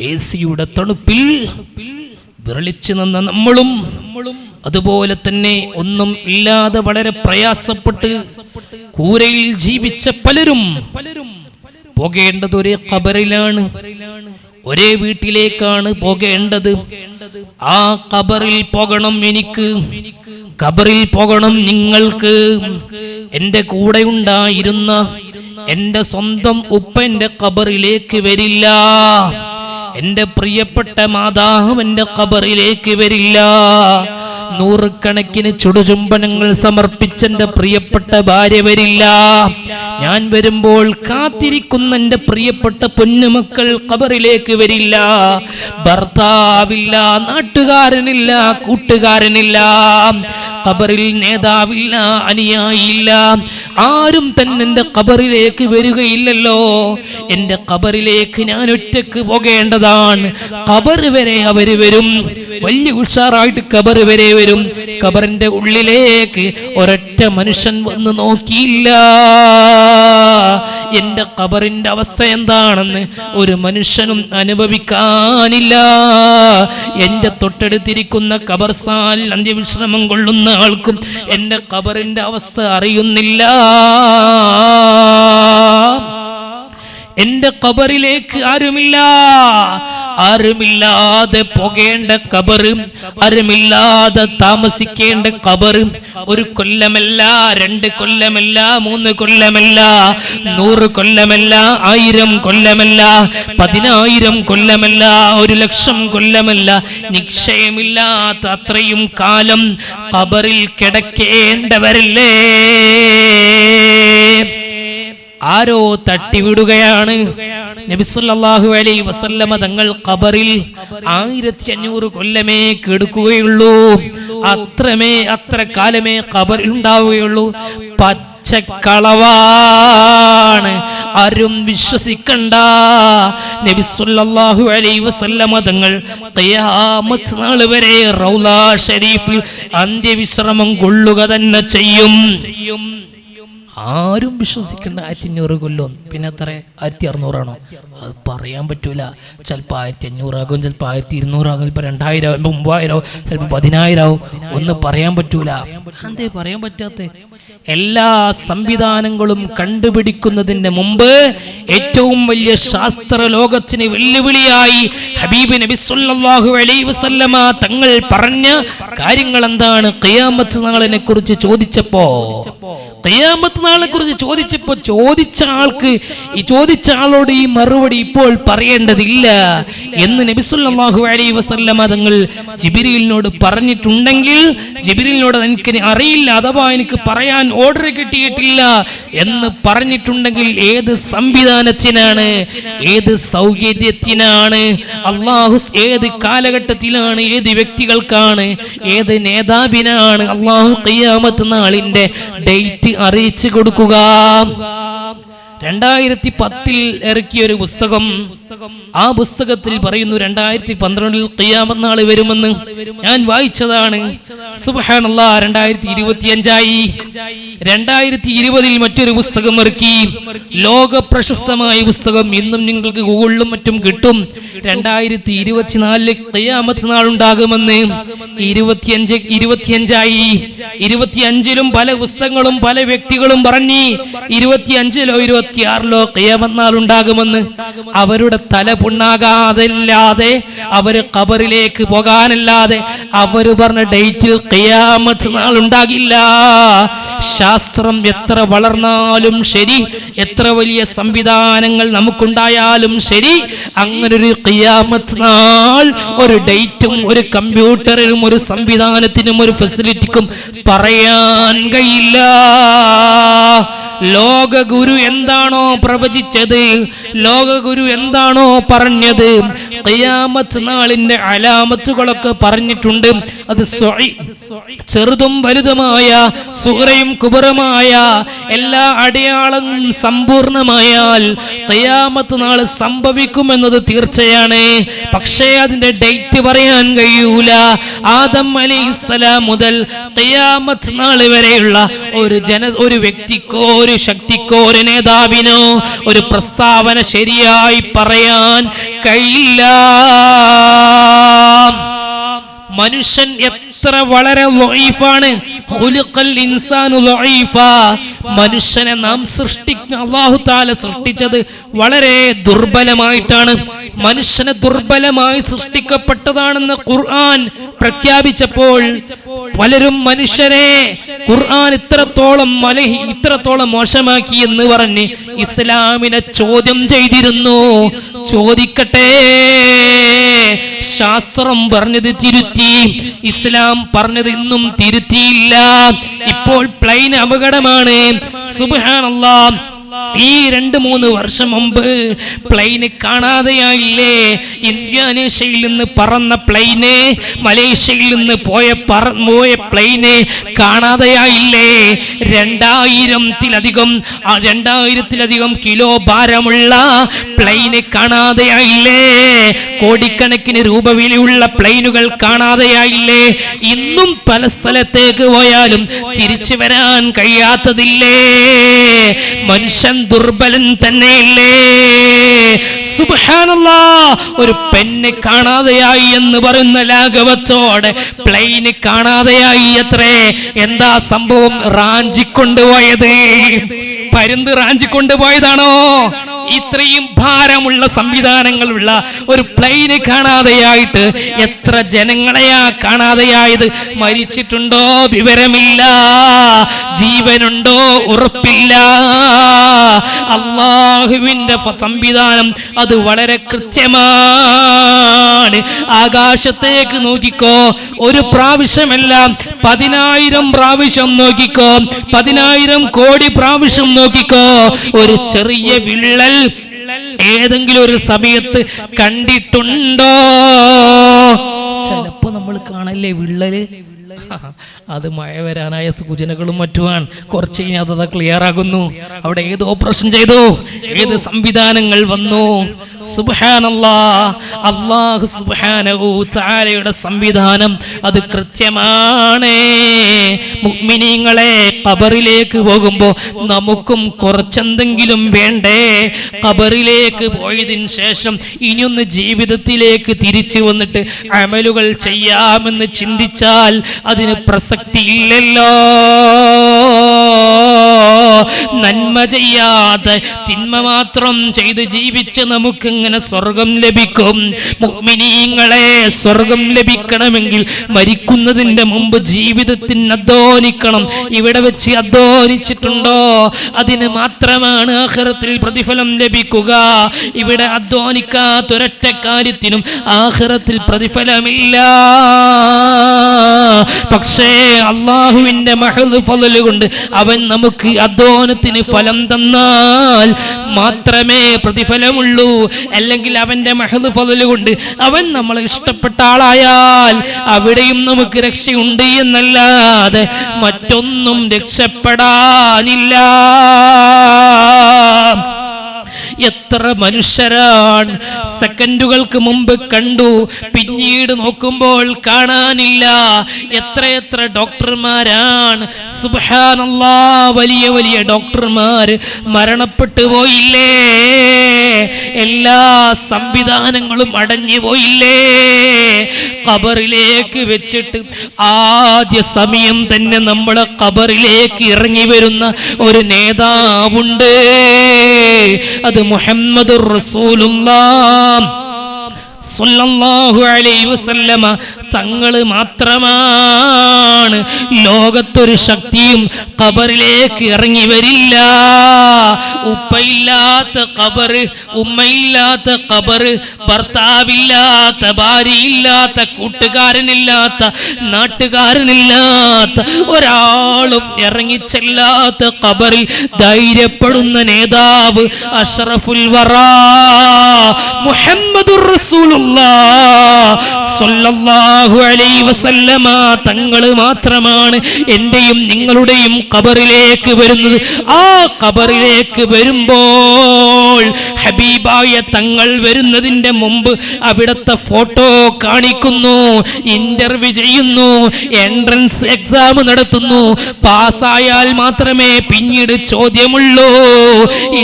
AC-യുടെ തണുപ്പിൽ വിറളിച്ചു നിന്ന നമ്മളും അതുപോലെ തന്നെ ഒന്നും ഇല്ലാതെ വളരെ പ്രയാസപ്പെട്ട് കൂരയിൽ ജീവിച്ച പലരും പോകേണ്ടത് ഒരേ ഖബറിലാണ്, ഒരേ വീട്ടിലേക്കാണ് പോകേണ്ടത്. ആ ഖബറിൽ പോകണം എനിക്ക്, ഖബറിൽ പോകണം നിങ്ങൾക്ക്. എന്റെ കൂടെ ഉണ്ടായിരുന്ന എന്റെ സ്വന്തം ഉപ്പ എന്റെ ഖബറിലേക്ക് വരില്ല. എന്റെ പ്രിയപ്പെട്ട മാതാവ് എന്റെ ഖബറിലേക്ക് വരില്ല. നൂറുകണക്കിന് ചുടുചുംബനങ്ങൾ സമർപ്പിച്ചെന്റെ പ്രിയപ്പെട്ട ഭാര്യ വരില്ല. ഞാൻ വരുമ്പോൾ കാത്തിരിക്കുന്ന എന്റെ പ്രിയപ്പെട്ട പൊന്നുമക്കൾ ഖബറിലേക്ക് വരില്ല. ഭർത്താവില്ല, നാട്ടുകാരനില്ല, കൂട്ടുകാരനില്ല, ഖബറിൽ നേതാവില്ല, അനുയായിയില്ല, ആരും തന്നെ എന്റെ ഖബറിലേക്ക് വരികയില്ലല്ലോ. എന്റെ ഖബറിലേക്ക് ഞാൻ ഒറ്റക്ക് പോകേണ്ടതാണ്. ഖബർ വരെ അവര് വരും, വലിയ ഉഷാറായിട്ട് ഖബർ വരെ വരും. ഖബറിന്റെ ഉള്ളിലേക്ക് ഒരൊറ്റ മനുഷ്യൻ വന്ന് നോക്കിയില്ല. എന്റെ ഖബറിന്റെ അവസ്ഥ എന്താണെന്ന് ഒരു മനുഷ്യനും അനുഭവിക്കാനില്ല. എന്റെ തൊട്ടടുത്തിരിക്കുന്ന ഖബർസ്ഥാനിൽ അന്ത്യവിശ്രമം കൊള്ളുന്ന ആൾക്കും എന്റെ ഖബറിന്റെ അവസ്ഥ അറിയുന്നില്ല. എന്റെ ഖബറിലേക്ക് ആരുമില്ല. ആരുമില്ലാതെ പോകേണ്ട ഖബർ, ആരുമില്ലാതെ താമസിക്കേണ്ട ഖബർ. 1 കൊല്ലമല്ല, 2 കൊല്ലമല്ല, 3 കൊല്ലമല്ല, 100 കൊല്ലമല്ല, 1000 കൊല്ലമല്ല, 10,000 കൊല്ലമല്ല, 1,00,000 കൊല്ലമല്ല, നിശ്ചയമില്ലാത്ത അത്രയും കാലം ഖബറിൽ കിടക്കേണ്ടവരല്ലേ. ആരോ തട്ടിവിടുകയാണ്. നബി സല്ലല്ലാഹു അലൈഹി വസല്ലമ തങ്ങൾ ഖബറിൽ 1500 കൊല്ലമേ കിടക്കുകയുള്ളൂ. അത്ര കാലമേ ഖബറിൽ ഉണ്ടാവുകയുള്ളൂ. പച്ചക്കളവാണ്, ആരും വിശ്വസിക്കണ്ട. നബി സല്ലല്ലാഹു അലൈഹി വസല്ലമ തങ്ങൾ ഖിയാമത്ത് നാൾ വരെ റൗള ഷരീഫിൽ അന്ത്യവിശ്രമം കൊള്ളുക തന്നെ ചെയ്യും. ആരും വിശ്വസിക്കേണ്ട 1500 കൊല്ലം. പിന്നെ എത്ര 1600 അത് പറയാൻ പറ്റൂല. ചിലപ്പോൾ 1500 ആകും, ചിലപ്പോൾ 1200 ആകും, ചിലപ്പോൾ 2000, 3000, ചിലപ്പോൾ 10000 ഒന്നും പറയാൻ പറ്റൂല. എന്തേ പറയാൻ പറ്റാത്ത? എല്ലാ സംവിധാനങ്ങളും കണ്ടുപിടിക്കുന്നതിന് മുമ്പ് ഏറ്റവും വലിയ ശാസ്ത്ര ലോകത്തിന് വെല്ലുവിളിയായി ഹബീബ് നബി സല്ലല്ലാഹു അലൈഹി വസല്ലമ തങ്ങൾ പറഞ്ഞ കാര്യങ്ങൾ എന്താണ്? ഖിയാമത്ത് നാളിനെ കുറിച്ച് ചോദിച്ചപ്പോ ചോദിച്ച ആളോട് ഈ മറുപടി ഇപ്പോൾ പറയേണ്ടതില്ല എന്ന് നബി സല്ലല്ലാഹു അലൈഹി വസല്ലമ തങ്ങൾ ജിബ്രീലിനോട് പറഞ്ഞിട്ടുണ്ടെങ്കിൽ, ജിബ്രീലിനോട് എനിക്ക് അറിയില്ല, അഥവാ എനിക്ക് പറയാൻ ഓർഡർ കിട്ടിയിട്ടില്ല എന്ന് പറഞ്ഞിട്ടുണ്ടെങ്കിൽ, ഏത് സംവിധാനത്തിനാണ്, ഏത് സൗകര്യത്തിനാണ് അള്ളാഹു, ഏത് കാലഘട്ടത്തിലാണ്, ഏത് വ്യക്തികൾക്കാണ്, ഏത് നേതാവിനാണ് അള്ളാഹു ഖിയാമത്ത് നാളിന്റെ ഡേറ്റ് അറിയിച്ചു കൊടുക്കുക? 2010 ഇറക്കിയ ഒരു പുസ്തകം, ആ പുസ്തകത്തിൽ പറയുന്നു 2012 ഖിയാമത്ത് നാൾ വരുമെന്ന്. ഞാൻ വായിച്ചതാണ്. സുബ്ഹാനല്ലാഹ്, 2025 ആയി. 2020 മറ്റൊരു പുസ്തകം ഇറക്കി, ലോക പ്രശസ്തമായ പുസ്തകം. ഇന്നും നിങ്ങൾക്ക് ഗൂഗിളിലും മറ്റും കിട്ടും. 2024 ഖിയാമത്ത് നാൾ ഉണ്ടാകുമെന്ന്. 25 ആയി. 25ലും പല പുസ്തകങ്ങളും പല വ്യക്തികളും പറഞ്ഞു 25ലോ 26ലോ ഖിയാമത്ത് നാൾ ഉണ്ടാകുമെന്ന്. അവരുടെ തല പുണ്ണാകാതല്ലാതെ, അവര് ഖബറിലേക്ക് പോകാനല്ലാതെ അവര് പറഞ്ഞ ഡേറ്റിൽ ഖിയാമത്ത് നാൾ ഉണ്ടാകില്ല. ശാസ്ത്രം എത്ര വളർന്നാലും ശരി, എത്ര വലിയ സംവിധാനങ്ങൾ നമുക്കുണ്ടായാലും ശരി, അങ്ങനൊരു ഖിയാമത്ത് നാൾ ഒരു ഡേറ്റും ഒരു കമ്പ്യൂട്ടറിനും ഒരു സംവിധാനത്തിനും ഒരു ഫെസിലിറ്റിക്കും പറയാൻ കഴിയില്ല. ലോകഗുരു എന്താണോ പ്രവചിച്ചത്, ലോകഗുരു എന്താണോ പറഞ്ഞത്, ഖിയാമത്ത് നാളിന്റെ അലാമത്തുകളൊക്കെ പറഞ്ഞിട്ടുണ്ട്. അത് ചെറുതും വലുതുമായ, സുഹറയും കുബറമായ എല്ലാ അടയാളങ്ങളും സമ്പൂർണമായാൽ ഖിയാമത്ത് നാൾ സംഭവിക്കുമെന്നത് തീർച്ചയാണ്. പക്ഷേ അതിന്റെ ഡേറ്റ് പറയാൻ കഴിയൂല. ആദം അലൈഹിസ്സലാം മുതൽ ഖിയാമത്ത് നാൾ വരെയുള്ള ഒരു വ്യക്തിക്കോ ഒരു ശക്തിക്കോ ഒരു നേതാവിനോ ഒരു പ്രസ്താവന ശരിയായി പറയാൻ കഴിയില്ല. മനുഷ്യൻ എത്ര വളരെ ലഈഫാണ്. ഖുലിഖൽ ഇൻസാനു ലഈഫാ. മനുഷ്യനെ നാം അല്ലാഹു തആല സൃഷ്ടിച്ചത് വളരെ ദുർബലമായിട്ടാണ്. മനുഷ്യനെ ദുർബലമായി സൃഷ്ടിക്കപ്പെട്ടതാണെന്ന് ഖുർആൻ പ്രഖ്യാപിച്ചപ്പോൾ പലരും മനുഷ്യരെ ഖുർആൻ ഇത്രത്തോളം മോശമാക്കി എന്ന് പറഞ്ഞ് ഇസ്ലാമിനെ ചോദ്യം ചെയ്തിരുന്നു. ചോദിക്കട്ടെ, ശാസ്ത്രം പറഞ്ഞത് തിരുത്തി, ഇസ്ലാം പറഞ്ഞത് ഇന്നും തിരുത്തിയില്ല. ഇപ്പോൾ പ്ലെയിൻ അപകടമാണ്. സുബ്ഹാനല്ലാഹ്, ഈ 2-3 വർഷം മുമ്പ് പ്ലെയിന് കാണാതെയായില്ലേ? ഇന്തോനേഷ്യയിൽ നിന്ന് പറന്ന പ്ലെയിന്, മലേഷ്യയിൽ നിന്ന് പോയ പ്ലെയിന് കാണാതെയായില്ലേ? 2000-ത്തിലധികം കിലോ ഭാരമുള്ള പ്ലെയിന് കാണാതെയായില്ലേ? കോടിക്കണക്കിന് രൂപ വിലയുള്ള പ്ലെയിനുകൾ കാണാതെയായില്ലേ? ഇന്നും പല സ്ഥലത്തേക്ക് പോയാലും തിരിച്ചു വരാൻ കഴിയാത്തതില്ലേ? മനുഷ്യൻ ദുർബലൻ തന്നെയല്ലേ? സുബ്ഹാനല്ലാഹ്, ഒരു പെണ്ണ് കാണാതെയായി എന്ന് പറയുന്ന ലാഘവത്തോടെ പ്ലെയിന് കാണാതെയായി അത്രേ. എന്താ സംഭവം? റാഞ്ചിക്കൊണ്ടുപോയത്, പരുന്ത് റാഞ്ചിക്കൊണ്ടുപോയതാണോ? ഇത്രയും ഭാരമുള്ള സംവിധാനങ്ങളുള്ള ഒരു പ്ലെയിന് കാണാതെയായിട്ട് എത്ര ജനങ്ങളെയാ കാണാതെയായത്? മരിച്ചിട്ടുണ്ടോ? വിവരമില്ല. ജീവനുണ്ടോ? ഉറപ്പില്ല. അല്ലാഹുവിന്റെ സംവിധാനം അത് വളരെ കൃത്യമാണ്. ആകാശത്തേക്ക് നോക്കിക്കോ, ഒരു പ്രാവശ്യമല്ല 10,000 പ്രാവശ്യം നോക്കിക്കോ, 10,000 കോടി പ്രാവശ്യം നോക്കിക്കോ, ഒരു ചെറിയ വിള്ളൽ ഏതെങ്കിലും ഒരു സമയത്ത് കണ്ടിട്ടുണ്ടോ? ചിലപ്പോ നമ്മൾ കാണല്ലേ വിള്ളല്, അത് മഴ വരാനായ സൂചനകളും മറ്റുമാണ്. കുറച്ച് കഴിഞ്ഞാൽ അത് ക്ലിയർ ആകുന്നു. അവിടെ ഏത് ഓപ്പറേഷൻ ചെയ്തു, ഏത് സംവിധാനങ്ങൾ വന്നു. സുബ്ഹാനല്ലാഹ്, അല്ലാഹു സുബ്ഹാനഹു തആലയുടെ സംവിധാനം അത് കൃത്യമാണ്. മുഅ്മിനീങ്ങളെ, ഖബറിലേക്ക് പോകുമ്പോൾ നമുക്കും കുറച്ചെന്തെങ്കിലും വേണ്ടേ? ഖബറിലേക്ക് പോയതിന് ശേഷം ഇനിയൊന്ന് ജീവിതത്തിലേക്ക് തിരിച്ചു വന്നിട്ട് അമലുകൾ ചെയ്യാമെന്ന് ചിന്തിച്ചാൽ അതിന് പ്രസക്തി ഇല്ലല്ലോ. നന്മ ചെയ്യാതെ തിന്മ മാത്രം ചെയ്ത് ജീവിച്ച് നമുക്കിങ്ങനെ സ്വർഗം ലഭിക്കും. മുഅ്മിനീങ്ങളെ, സ്വർഗം ലഭിക്കണമെങ്കിൽ മരിക്കുന്നതിന്റെ മുമ്പ് ജീവിതത്തിന് അധ്വാനിക്കണം. ഇവിടെ വെച്ച് അധ്വാനിച്ചിട്ടുണ്ടോ? അതിന് മാത്രമാണ് ആഖിറത്തിൽ പ്രതിഫലം ലഭിക്കുക. ഇവിടെ അധ്വാനിക്കാത്തൊരൊറ്റ കാര്യത്തിനും ആഖിറത്തിൽ പ്രതിഫലമില്ല. പക്ഷേ അല്ലാഹുവിന്റെ മഹദ് ഫള് കൊണ്ട് അവൻ നമുക്ക് അധ്വാനത്തിന് ഫലം തന്നാൽ മാത്രമേ പ്രതിഫലമുള്ളൂ. അല്ലെങ്കിൽ അവന്റെ മഹദ് ഫള് കൊണ്ട് അവൻ നമ്മളെ ഇഷ്ടപ്പെട്ട ആളായാൽ അവിടെയും നമുക്ക് രക്ഷയുണ്ട് എന്നല്ലാതെ മറ്റൊന്നും രക്ഷപ്പെടാനില്ല. എത്ര മനുഷ്യരാണ് സെക്കൻഡുകൾക്ക് മുമ്പ് കണ്ടു, പിന്നീട് നോക്കുമ്പോൾ കാണാനില്ല. എത്രയെത്ര ഡോക്ടർമാരാണ്, സുബ്ഹാനല്ലാഹ്, വലിയ വലിയ ഡോക്ടർമാർ മരണപ്പെട്ടു പോയില്ലേ? എല്ലാ സംവിധാനങ്ങളും അടഞ്ഞു പോയില്ലേ? ഖബറിലേക്ക് വെച്ചിട്ട് ആദ്യ സമയം തന്നെ നമ്മളെ ഖബറിലേക്ക് ഇറങ്ങി വരുന്ന ഒരു നേതാവുണ്ട്. അത് മുഹമ്മദുർ റസൂലുള്ളാഹ് സ്വല്ലല്ലാഹു അലൈഹി വസല്ലമ തങ്ങൾ മാത്രമാണ്. ലോകത്തൊരു ശക്തിയും ഖബറിലേക്ക് ഇറങ്ങി വരില്ല. ഉപ്പയില്ലാത്ത ഖബറ്, ഉമ്മയില്ലാത്ത ഖബറ്, ഭർത്താവില്ലാത്ത, ഭാര്യയില്ലാത്ത, കൂട്ടുകാരനില്ലാത്ത, നാട്ടുകാരനില്ലാത്ത, ഒരാളും ഇറങ്ങിച്ചെല്ലാത്ത ഖബറിൽ ധൈര്യപ്പെടുന്ന നേതാവ് അഷ്റഫുൽ വറാ മുഹമ്മദുർ റസൂലുള്ളാഹ് സ്വല്ലല്ലാഹു അലൈഹി വസല്ലമ തങ്ങൾ മാത്രമാണ് എന്റെയും നിങ്ങളുടെയും ഖബറിലേക്ക് വരുന്നത്. ആ ഖബറിലേക്ക് വരുമ്പോൾ ഹബീബായ തങ്ങൾ വരുന്നതിന്റെ മുമ്പ് അവിടുത്തെ ഫോട്ടോ കാണിക്കുന്നു, ഇന്റർവ്യൂ ചെയ്യുന്നു, എൻട്രൻസ് എക്സാം നടത്തുന്നു. പാസ്സായാൽ മാത്രമേ പിന്നീട് ചോദ്യമുള്ളൂ,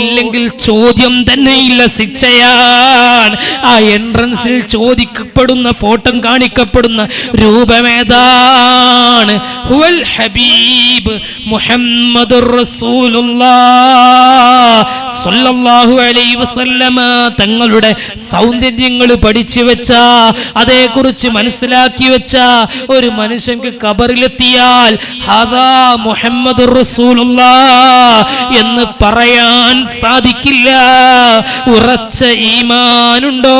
ഇല്ലെങ്കിൽ ചോദ്യം തന്നെയില്ല, ശിക്ഷയാണ്. ആ എൻട്രൻസിൽ ചോദിക്കപ്പെടുന്ന ഫോട്ടോ കാണിക്കപ്പെടുന്ന രൂപമേതാണ്? ഹുവൽ ഹബീബ് മുഹമ്മദുർ റസൂലുള്ളാഹ് സ്വല്ലല്ലാഹു അലൈഹി വസല്ലമ തങ്ങളുടെ സൗന്ദര്യങ്ങൾ പഠിച്ചു വെച്ച, അതേക്കുറിച്ച് മനസ്സിലാക്കി വെച്ച ഒരു മനുഷ്യൻക്ക് ഖബറിലെത്തിയാൽ ഹാദാ മുഹമ്മദുർ റസൂലുള്ളാഹ് എന്ന് പറയാൻ സാധിക്കില്ല. ഉറച്ച ഈമാനുണ്ടോ?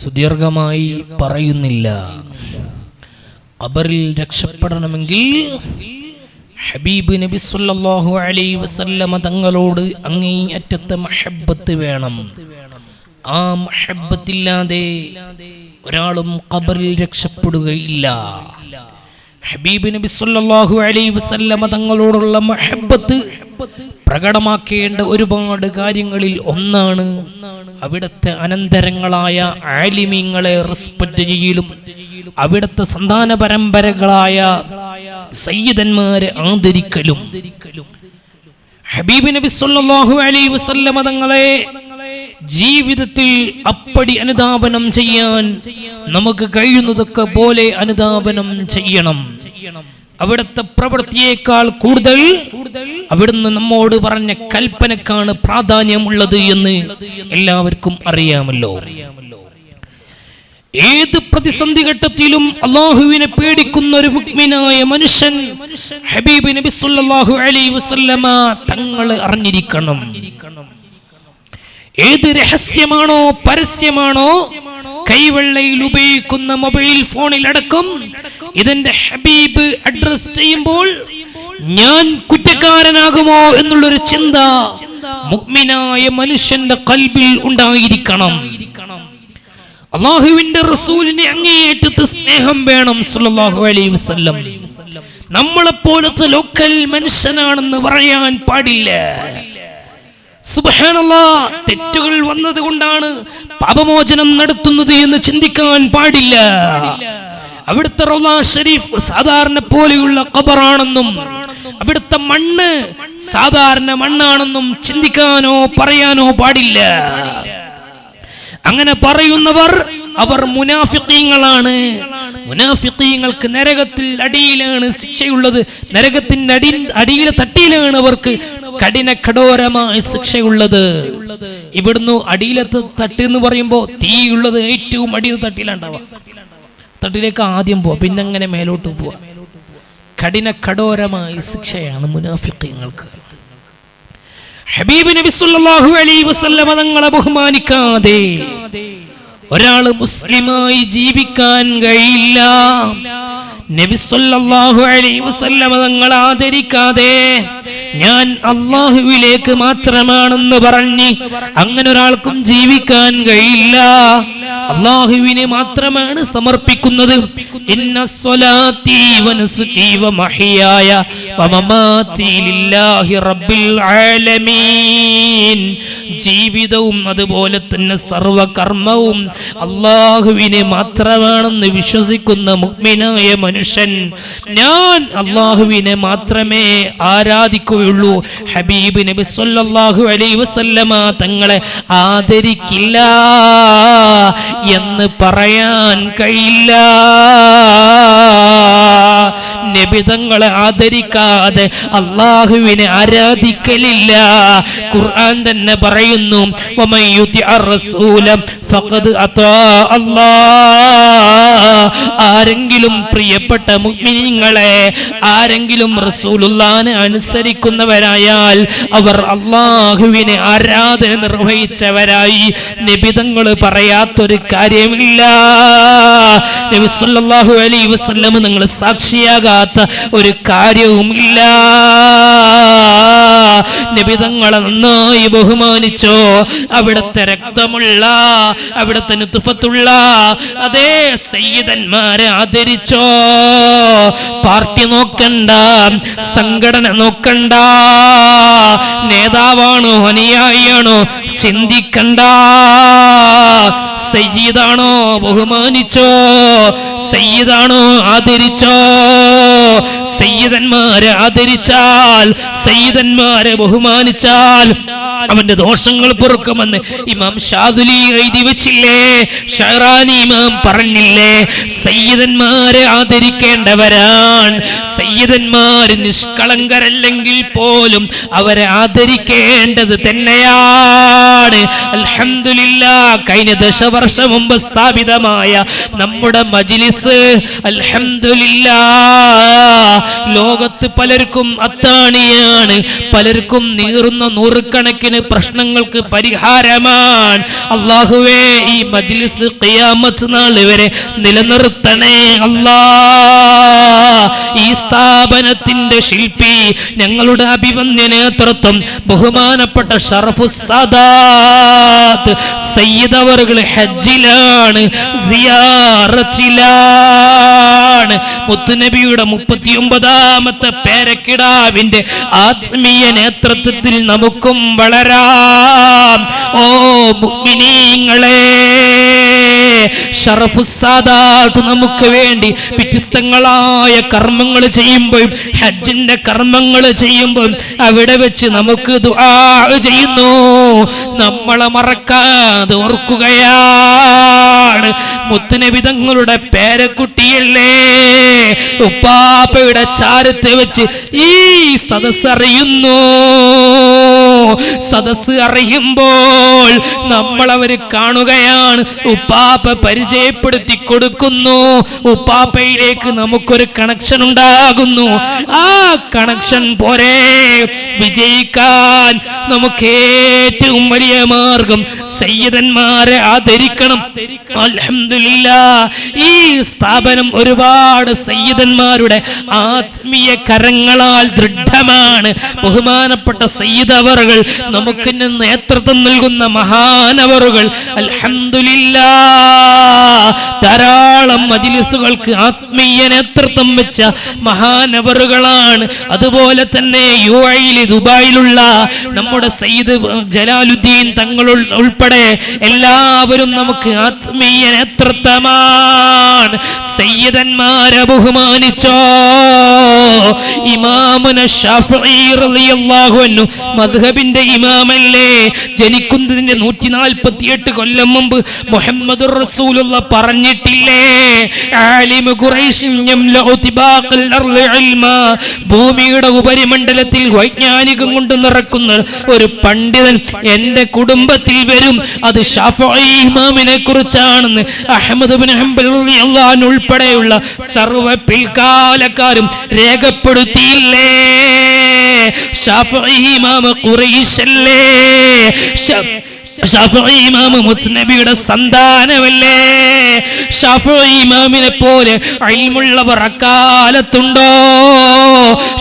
സുദീർഘമായി പറയുന്നില്ല. ഖബറിൽ രക്ഷപ്പെടണമെങ്കിൽ ഹബീബ് നബി സല്ലല്ലാഹു അലൈഹി വസല്ലമ തങ്ങളോട് അങ്ങേയറ്റത്തെ മഹബ്ബത്ത് വേണം. ആ മഹബ്ബത്തില്ലാതെ ഒരാളും ഖബറിൽ രക്ഷപ്പെടുകയില്ല. ഹബീബ് നബി സല്ലല്ലാഹു അലൈഹി വസല്ലമ തങ്ങളോടുള്ള മഹബ്ബത്ത് പ്രകടമാക്കേണ്ട ഒരുപാട് കാര്യങ്ങളിൽ ഒന്നാണ് അവിടുത്തെ അനന്തരങ്ങളായ ആലിമീങ്ങളെ റെസ്പെക്ട് ചെയ്യലും അവിടുത്തെ സന്താന പരമ്പരകളായ സയ്യിദന്മാരെ ആദരിക്കലും. ഹബീബ് നബി സല്ലല്ലാഹു അലൈഹി വസല്ലമ തങ്ങളെ ജീവിതത്തിൽ അപ്പടി അനുധാവനം ചെയ്യാൻ നമുക്ക് കഴിയുന്നതൊക്കെ പോലെ അനുധാവനം ചെയ്യണം. അവിടുത്തെ പ്രവൃത്തിയേക്കാൾ കൂടുതൽ അവിടുന്ന് നമ്മോട് പറഞ്ഞ കൽപ്പനക്കാണ് പ്രാധാന്യമുള്ളത് എന്ന് എല്ലാവർക്കും അറിയാമല്ലോ. ഏത് പ്രതിസന്ധി ഘട്ടത്തിലും അല്ലാഹുവിനെ പേടിക്കുന്ന ഒരു മുഅ്മിനായ മനുഷ്യൻ ഹബീബ് നബി സല്ലല്ലാഹു അലൈഹി വസല്ലമ തങ്ങളെ അറിഞ്ഞിരിക്കണം. ഏത് രഹസ്യമാണോ പരസ്യമാണോ കൈവെള്ളയിൽ ഉപയോഗിക്കുന്ന മൊബൈൽ ഫോണിലടക്കം ഇതെന്റെ ഹബീബ് അഡ്രസ് ചെയ്യുമ്പോൾ ഞാൻ കുറ്റക്കാരനാകുമോ എന്നുള്ളൊരു ചിന്ത മുഅ്മിനായ മനുഷ്യന്റെ ഖൽബിൽ ഉണ്ടായിരിക്കണം. അല്ലാഹുവിന്റെ റസൂലിനെ അങ്ങേയറ്റത്തെ സ്നേഹം വേണം സല്ലല്ലാഹു അലൈഹി വസല്ലം. നമ്മളെപ്പോലത്തെ ലോക്കൽ മനുഷ്യനാണെന്ന് പറയാൻ പാടില്ല. സുബ്ഹാനല്ലാഹ്, തെറ്റുകൾ വന്നത് കൊണ്ടാണ് പാപമോചനം നടത്തുന്നത് എന്ന് ചിന്തിക്കാൻ പാടില്ല. അവിടുത്തെ റൗള ഷരീഫ് സാധാരണ പോലെയുള്ള ഖബറാണെന്നും അവിടുത്തെ മണ്ണ് സാധാരണ മണ്ണാണെന്നും ചിന്തിക്കാനോ പറയാനോ പാടില്ല. അങ്ങനെ പറയുന്നവർ അവർ മുനാഫിഖീങ്ങളാണ്. മുനാഫിഖീങ്ങൾക്ക് നരകത്തിൽ അടിയിലാണ് ശിക്ഷയുള്ളത്. നരകത്തിന്റെ അടിയിലെ തട്ടിയിലാണ് അവർക്ക് കഠിന കഠോരമായ ശിക്ഷയുള്ളത്. ഇവിടുന്ന് അടിയിലത്തെ തട്ട് എന്ന് പറയുമ്പോൾ തീയുള്ളത് ഏറ്റവും അടിയിലെ തട്ടിയിലുണ്ടാവുക. തട്ടിലേക്ക് ആദ്യം പോവാ, പിന്നെ അങ്ങനെ മേലോട്ട് പോവാ. കഠിന കഠോരമായ ശിക്ഷയാണ് മുനാഫിഖീങ്ങൾക്ക്. ഹബീബ് നബി സല്ലല്ലാഹു അലൈഹി വസല്ലമ തങ്ങളെ ബഹുമാനിക്കാതെ ഒരാള് മുസ്ലിമായി ജീവിക്കാൻ കഴിയില്ല. നബി സല്ലല്ലാഹു അലൈഹി വസല്ലമ തങ്ങളെ ആദരിക്കാതെ ഞാൻ അല്ലാഹുവിലേക്ക് മാത്രമാണെന്ന് പറഞ്ഞ് അങ്ങനെ ഒരാൾക്കും ജീവിക്കാൻ കഴിയില്ല. അല്ലാഹുവിനെ മാത്രമാണ് സമർപ്പിക്കുന്നത്. ഇന്ന സ്വലാത്തി വനുസുകി വമഹിയായ വമമാതി ലില്ലാഹി റബ്ബിൽ ആലമീൻ. ജീവിതവും അതുപോലെ തന്നെ സർവകർമ്മവും അല്ലാഹുവിനെ മാത്രമാണെന്ന് വിശ്വസിക്കുന്ന മുഅ്മിനായ മനുഷ്യൻ ഞാൻ അല്ലാഹുവിനെ മാത്രമേ ആരാധിക്കുകയുള്ളൂ, ഹബീബ് നബി സല്ലല്ലാഹു അലൈഹി വസല്ലമ തങ്ങളെ ആദരിക്കില്ല എന്ന് പറയാൻ കഴിയില്ല. നബി തങ്ങളെ ആദരിക്കാതെ അല്ലാഹുവിനെ ആരാധിക്കലില്ല. ഖുർആൻ തന്നെ പറയുന്നു, വമൻ യുതിഅർ റസൂല ഫഖദ് അതാ അല്ലാഹ്. ആരെങ്കിലും പ്രിയപ്പെട്ട മുഅ്മിനീങ്ങളെ ആരെങ്കിലും റസൂലുള്ളാഹിനെ അനുസരിക്കുന്നവരായാൽ അവർ അല്ലാഹുവിനെ ആരാധന നിർവഹിച്ചവരായി. നബി തങ്ങൾ പറയാത്തൊരു കാര്യമില്ല. നബി സല്ലല്ലാഹു അലൈഹി വസല്ലം നിങ്ങൾ സാക്ഷിയാകാത്ത ഒരു കാര്യവുമില്ല. നബി തങ്ങളെ നന്നായി ബഹുമാനിച്ചോ, അവിടുത്തെ രക്തമുള്ള അവിടുത്തെ നുത്ഫത്തുള്ള അതേ സയ്യിദന്മാരെ ആദരിച്ചോ. പാർട്ടി നോക്കണ്ട, സംഘടന നോക്കണ്ട, നേതാവാണോ അനുയായിയാണോ ചിന്തിക്കണ്ട. സയ്യിദാണോ ബഹുമാനിച്ചോ, സയ്യിദാണോ ആദരിച്ചോ. സയ്യിദന്മാരെ ആദരിച്ചാൽ, സയ്യിദന്മാരെ ബഹുമാനിച്ചാൽ അവന്റെ ദോഷങ്ങൾ പൊറുക്കുമെന്ന് ഇമാം ഷാദുലി എഴുതി വെച്ചില്ലേ? ഷഹറാനി ഇമാം പറഞ്ഞില്ലേ? സയ്യിദന്മാരെ ആദരിക്കേണ്ടവരാണ്. സയ്യിദന്മാർ നിഷ്കളങ്കരല്ലെങ്കിൽ പോലും അവരെ ആദരിക്കേണ്ടത് തന്നെയാണ്. അൽഹംദുലില്ലാഹ്, കഴിഞ്ഞ ദശവർഷം മുമ്പ് സ്ഥാപിതമായ നമ്മുടെ മജ്ലിസ് അൽഹംദുലില്ലാഹ് ലോകത്ത് പലർക്കും അത്താണിയാണ്, പലർക്കും നീറുന്ന നൂറുകണക്കിന് പ്രശ്നങ്ങൾക്ക് പരിഹാരമാണ്. അല്ലാഹുവേ, ഈ മജ്ലിസ് ഖിയാമത്ത് നാൾ വരെ നിലനിർത്തണേ അല്ലാ. ഈ സ്ഥാപനത്തിന്റെ ശില്പി, ഞങ്ങളുടെ അഭിവന്യ നേതൃത്വം ബഹുമാനപ്പെട്ട ഷറഫുസ് സാദാത്ത് സയ്യിദ് അവറുകൾ ഹജ്ജിലാണ്, സിയാറത്തിലാണ്. മുത്തുനബിയുടെ 39ാമത്തെ പേരക്കിടാവിന്റെ ആത്മീയ നേതൃത്വത്തിൽ നമുക്കും വളരാം. ഓ മുഅ്മിനീങ്ങളെ, ഷറഫുസ് സാദാത്ത് നമുക്ക് വേണ്ടി വ്യത്യസ്തങ്ങളായ കർമ്മങ്ങൾ ചെയ്യുമ്പോഴും ഹജ്ജിന്റെ കർമ്മങ്ങൾ ചെയ്യുമ്പോഴും അവിടെ വെച്ച് നമുക്ക് ദുആ ചെയ്യുന്നു. നമ്മളെ മറക്കാതെ ഓർക്കുകയാണ്. മുത്തുനബി തങ്ങളുടെ പേരക്കുട്ടിയല്ലേ, ഉപ്പാപ്പയുടെ ചാരത്ത് വെച്ച് ഈ സദസ്സ് അറിയുന്നു. സദസ്സ് അറിയുമ്പോൾ നമ്മളവര് കാണുകയാണ്. ഉപ്പാപ്പ പരിചയപ്പെടുത്തി കൊടുക്കുന്നു. ഉപ്പാപ്പയിലേക്ക് നമുക്കൊരു കണക്ഷൻ ഉണ്ടാകുന്നു. ആ കണക്ഷൻ പോരെ വിജയിക്കാൻ നമുക്ക് ഏറ്റവും വലിയ മാർഗം സയ്യിദന്മാരെ ആദരിക്കണം. അൽഹംദുലില്ലാഹ്, ഈ സ്ഥാപനം ഒരുപാട് സയ്യിദന്മാരുടെ ആത്മീയ കരങ്ങളാൽ ദൃഢമാണ്. ബഹുമാനപ്പെട്ട സയ്യിദ് അവറുകൾ നമുക്ക് നേതൃത്വം നൽകുന്ന മഹാനവറുകൾ അൽഹംദുലില്ലാഹ് ധാരാളം മജ്ലിസുകൾക്ക് ആത്മീയ നേതൃത്വം വെച്ച മഹാനവറുകളാണ്. അതുപോലെ തന്നെ യുഎഇയിൽ ദുബായിലുള്ള നമ്മുടെ സയ്യിദ് ജലാലുദ്ദീൻ തങ്ങൾ ഉൾപ്പെടെ എല്ലാവരും നമുക്ക് ആത്മീയ നേതൃത്വമാണ്. സയ്യിദന്മാരെ ബഹുമാനിച്ചോ. ഇമാമുന ശാഫിഈ റളിയല്ലാഹു അൻഹു മദ്ഹബിന്റെ ഇമാമല്ലേ, ജനിക്കുന്നതിന്റെ 148 കൊല്ലം മുമ്പ് മുഹമ്മദുർ റസൂലുള്ളാഹ് പറഞ്ഞിട്ടില്ലേ, ആലിമു ഖുറൈശിൻ യംലഉ തിബാഖൽ അർളി ഇൽമാ, ഭൂമിയുടെ ഉപരിമണ്ഡലത്തിൽ വൈജ്ഞാനികം കൊണ്ട് നിറക്കുന്ന ഒരു പണ്ഡിതൻ എന്റെ കുടുംബത്തിൽ വരും. അത് ശാഫിഈ ഇമാമിനെ കുറിച്ചാണെന്ന് അഹ്മദ് ഇബ്നു ഹംബൽ റളിയല്ലാഹു അൻഹു ഉൾപ്പെടെയുള്ള സർവ്വ പിൽക്കാലക്കാരും രേഖപ്പെടുത്തിയില്ലേ. ശാഫിഈ ഇമാം ഖുറൈശല്ലേ, ശാഫിഈ ഇമാം മുത്തുനബിയുടെ സന്താനമല്ലേ. ശാഫിഈ ഇമാമിനെ പോലെ ഇൽമുള്ളവർ അക്കാലത്തുണ്ടോ?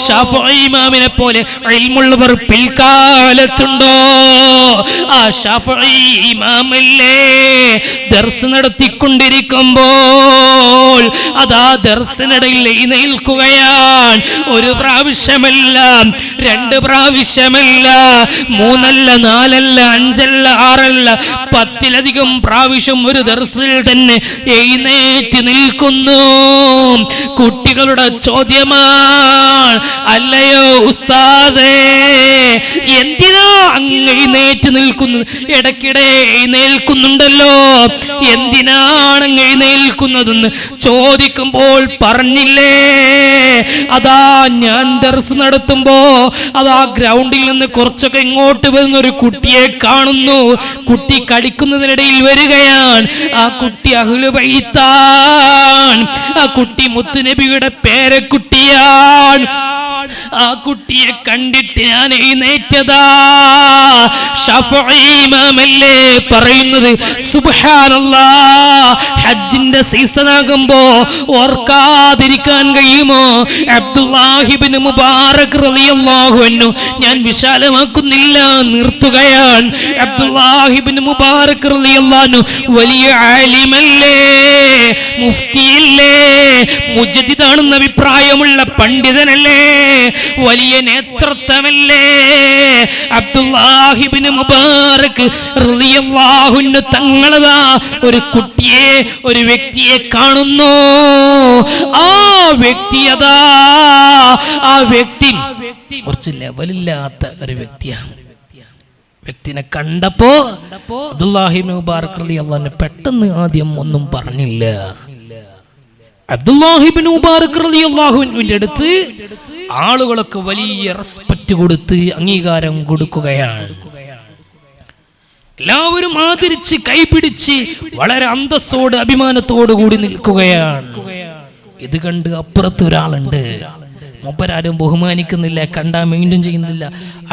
ശാഫിഈ ഇമാമിനെ പോലെ ഇൽമുള്ളവർ പിൽക്കാലത്തുണ്ടോ? ആ ശാഫിഈ ഇമാമല്ലേ ദർസ് നടത്തിക്കൊണ്ടിരിക്കുമ്പോൾ അതാ ദർസിനിടയിൽ എഴുന്നേൽക്കുകയാണ്. ഒരു പ്രാവശ്യമല്ല, 2 പ്രാവശ്യമല്ല, 3 അല്ല, 4 അല്ല, 5 അല്ല, 6 അല്ല, 10-ലധികം പ്രാവശ്യം ഒരു ദർസിൽ തന്നെ എഴുന്നേറ്റ് നിൽക്കുന്നു. കുട്ടികളുടെ ചോദ്യമാണ്, അല്ലയോ ഉസ്താദേ, എന്തിനാ അങ്ങ് എഴുന്നേറ്റ് നിൽക്കുന്നത്? ഇടയ്ക്കിടെ എഴുന്നേൽക്കുന്നുണ്ടല്ലോ, എന്തിനാണ് അങ്ങ് എഴുന്നേൽക്കുന്നതെന്ന് ചോദിക്കുമ്പോൾ പറഞ്ഞില്ലേ, അതാ ഞാൻ ദർസ് നടത്തുമ്പോ അതാ ഗ്രൗണ്ടിൽ നിന്ന് കുറച്ചൊക്കെ ഇങ്ങോട്ട് വരുന്ന ഒരു കുട്ടിയെ കാണുന്നു. കുട്ടി കളിക്കുന്നതിനിടയിൽ വരികയാണ്. ആ കുട്ടി അഹ്ലു ബൈത്താണ്. ആ കുട്ടി മുത്തുനബിയുടെ പേരക്കുട്ടിയാണ്. ആ കുട്ടിയെ കണ്ടിട്ട് ഞാൻ എഴുന്നേറ്റതാ. ശാഫിഈ ഇമാമല്ലേ പറയുന്നത്. സുബ്ഹാനല്ലാഹ്, ഹജ്ജിന്റെ സീസൺ ആകുമ്പോ ഓർക്കാതിരിക്കാൻ കഴിയുമോ? അബ്ദുല്ലാഹി ഇബ്നു മുബാറക് റളിയല്ലാഹു അൻഹു, ഞാൻ വിശാലമാക്കുന്നില്ല, നിർത്തുകയാണ്. അബ്ദുല്ലാഹി ഇബ്നു മുബാറക് റളിയല്ലാഹു അൻഹു വലിയ ആലിമല്ലേ, മുഫ്തിയല്ലേ, മുജദ്ദിദാണെന്ന അഭിപ്രായമുള്ള പണ്ഡിതനല്ലേ, വലിയ നേതൃത്വമല്ലേ. അബ്ദുല്ലാഹി ഇബ്നു മുബാറക് റളിയല്ലാഹു അൻഹു തങ്ങളതാ ഒരു കുട്ടിയെ, ഒരു വ്യക്തിയെ കാണുന്നു. ആ വ്യക്തി അതാ, ആ വ്യക്തി കുറച്ച് ലെവലില്ലാത്ത ഒരു വ്യക്തിയാണ്. വ്യക്തിനെ കണ്ടപ്പോ അബ്ദുല്ലാഹി ഇബ്നു മുബാറക് റളിയല്ലാഹു അൻഹു പെട്ടെന്ന് ആദ്യം ഒന്നും പറഞ്ഞില്ല. അബ്ദുല്ലാഹി ഇബ്നു മുബാറക് റളിയല്ലാഹു അൻഹുവിന്റെ അടുത്ത് ആളുകളൊക്കെ വലിയ റെസ്പെക്റ്റ് കൊടുത്ത് അംഗീകാരം കൊടുക്കുകയാണ്. എല്ലാവരും ആദരിച്ച് കൈപിടിച്ച് വളരെ അന്തസ്സോട് അഭിമാനത്തോടു കൂടി നിൽക്കുകയാണ്. ഇത് കണ്ട് അപ്പുറത്ത് ഒരാളുണ്ട്. മൂപ്പരാരും ബഹുമാനിക്കുന്നില്ല, കണ്ടാ മെയിൻറ്റെയിൻ ചെയ്യുന്നില്ല,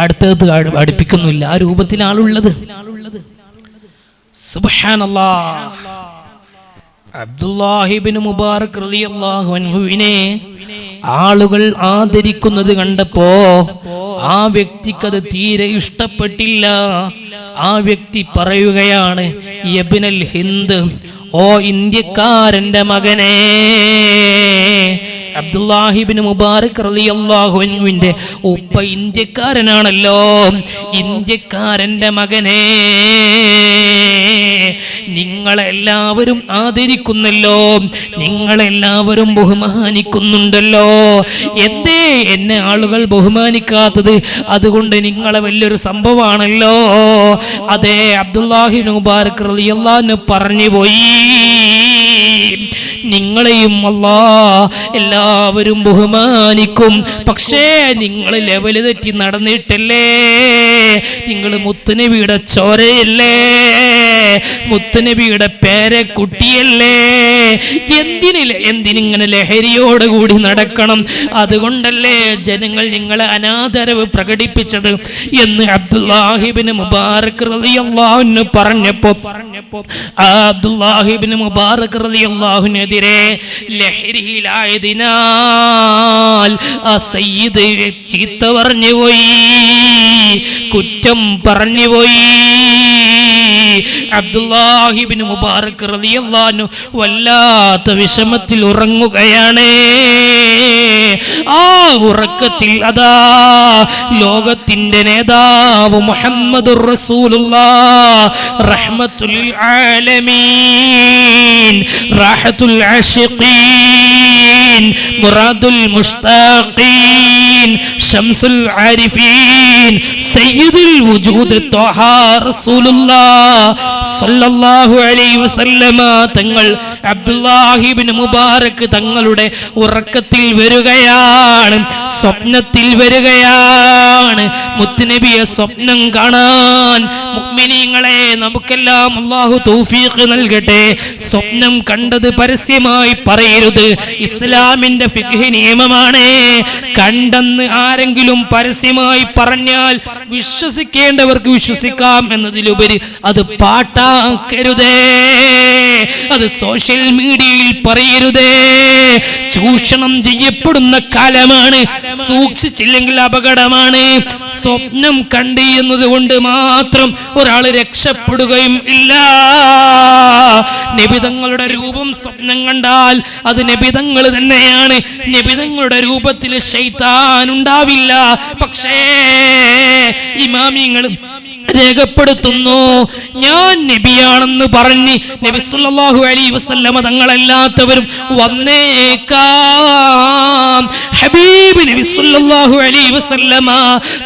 അടുത്തത് അടുപ്പിക്കുന്നില്ല. ആ രൂപത്തിൽ ആളുള്ളത്. സുബ്ഹാനല്ലാഹ്. അബ്ദുല്ലാഹി ഇബ്നു മുബാറക് റളിയല്ലാഹു അൻഹുവിനെ ആളുകൾ ആദരിക്കുന്നത് കണ്ടപ്പോ ആ വ്യക്തിക്കത് തീരെ ഇഷ്ടപ്പെട്ടില്ല. ആ വ്യക്തി പറയുകയാണ്, യബ്നൽ ഹിന്ദ്, ഓ ഇന്ത്യക്കാരന്റെ മകനെ. അബ്ദുല്ലാഹി ഇബ്നു മുബാറക് റളിയല്ലാഹു അൻഹുവിന്റെ ഉപ്പ ഇന്ത്യക്കാരനാണല്ലോ. ഇന്ത്യക്കാരന്റെ മകനെ, നിങ്ങളെല്ലാവരും ആദരിക്കുന്നല്ലോ, നിങ്ങളെല്ലാവരും ബഹുമാനിക്കുന്നുണ്ടല്ലോ. എന്തേ എന്നെ ആളുകൾ ബഹുമാനിക്കാത്തത്? അതുകൊണ്ട് നിങ്ങളെ വലിയൊരു സംഭവമാണല്ലോ. അതെ, അബ്ദുല്ലാഹി ഇബ്നു മുബാറക് റളിയല്ലാഹു അൻഹു പറഞ്ഞു പോയി, നിങ്ങളെയും അല്ലാഹ് എല്ലാവരും ബഹുമാനിക്കും. പക്ഷേ നിങ്ങൾ ലെവല് തെറ്റി നടന്നിട്ടല്ലേ. നിങ്ങൾ മുത്തുനബിയുടെ ചോരയല്ലേ, മുത്തുനബിയുടെ പേരക്കുട്ടിയല്ലേ. എന്തിനിങ്ങനെ ലഹരിയോടുകൂടി നടക്കണം? അതുകൊണ്ടല്ലേ ജനങ്ങൾ നിങ്ങളെ അനാദരവ് പ്രകടിപ്പിച്ചത് എന്ന് അബ്ദുല്ലാഹി ഇബ്നു മുബാറക് റളിയല്ലാഹു അൻഹു പറഞ്ഞപ്പോ അബ്ദുല്ലാഹി ഇബ്നു മുബാറക് റളിയല്ലാഹു അൻഹുവിനെതിരെ ലഹരിയിലായതിനാൽ ആ സയ്യിദ് ചീത്ത പറഞ്ഞുപോയി, കുറ്റം പറഞ്ഞുപോയി. അബ്ദുല്ലാഹി ഇബ്നു മുബാറക് റളിയല്ലാഹു അൻഹു വല്ലാത്ത വിഷമത്തിൽ ഉറങ്ങുകയാണ്. ആ ഉറക്കത്തിൽ അതാ ലോകത്തിന്റെ നേതാവ് മുഹമ്മദുർ റസൂലുള്ളാഹ് റഹ്മത്തുൽ ആലമീൻ, റാഹത്തുൽ ആശിഖീൻ, മുറാദുൽ മുഷ്താഖീൻ, ശംസുൽ ആരിഫീൻ, സയ്യിദുൽ വജൂദ് ത്വഹ റസൂലുള്ളാഹ് സ്വല്ലല്ലാഹു അലൈഹി വസല്ലമ തങ്ങൾ അബ്ദുല്ലാഹി ഇബ്നു മുബാറക് തങ്ങളുടെ ഉറക്കത്തിൽ വരികയാണ്, സ്വപ്നത്തിൽ വരികയാണ്. മുത്തുനബിയെ സ്വപ്നം കാണാൻ മുഅ്മിനീങ്ങളെ നമുക്കെല്ലാം അല്ലാഹു തൗഫീഖ് നൽകട്ടെ. സ്വപ്നം കണ്ടത് പരസ്യമായി പറയരുത്. ഇസ്ലാമിന്റെ ഫിഖ് നിയമമാണ്. കണ്ടെന്ന് ആരെങ്കിലും പരസ്യമായി പറഞ്ഞാൽ വിശ്വസിക്കേണ്ടവർക്ക് വിശ്വസിക്കാം എന്നതിലുപരി അത് പാട്ടാക്കരുതേ, അത് സോഷ്യൽ മീഡിയയിൽ പറയരുതേ. ചൂഷണം ചെയ്യപ്പെടുന്ന കാലമാണ്, സൂക്ഷിച്ചില്ലെങ്കിൽ അപകടമാണ്. സ്വപ്നം കണ്ട് എന്നത് കൊണ്ട് മാത്രം ഒരാൾ രക്ഷപ്പെടുകയും ഇല്ല. നബിതങ്ങളുടെ രൂപം സ്വപ്നം കണ്ടാൽ അത് നബിതങ്ങൾ തന്നെയാണ്. നബിതങ്ങളുടെ രൂപത്തിൽ ശൈത്താൻ ഉണ്ടാവില്ല. പക്ഷേ ഇമാമിങ്ങൾ രേഖപ്പെടുത്തുന്നു, ഞാൻ നബിയാണെന്ന് പറഞ്ഞ് നബി സല്ലല്ലാഹു അലൈഹി വസല്ലമ തങ്ങളല്ലാത്തവരും വന്നേക്കാം. ഹബീബ് നബി സല്ലല്ലാഹു അലൈഹി വസല്ലമ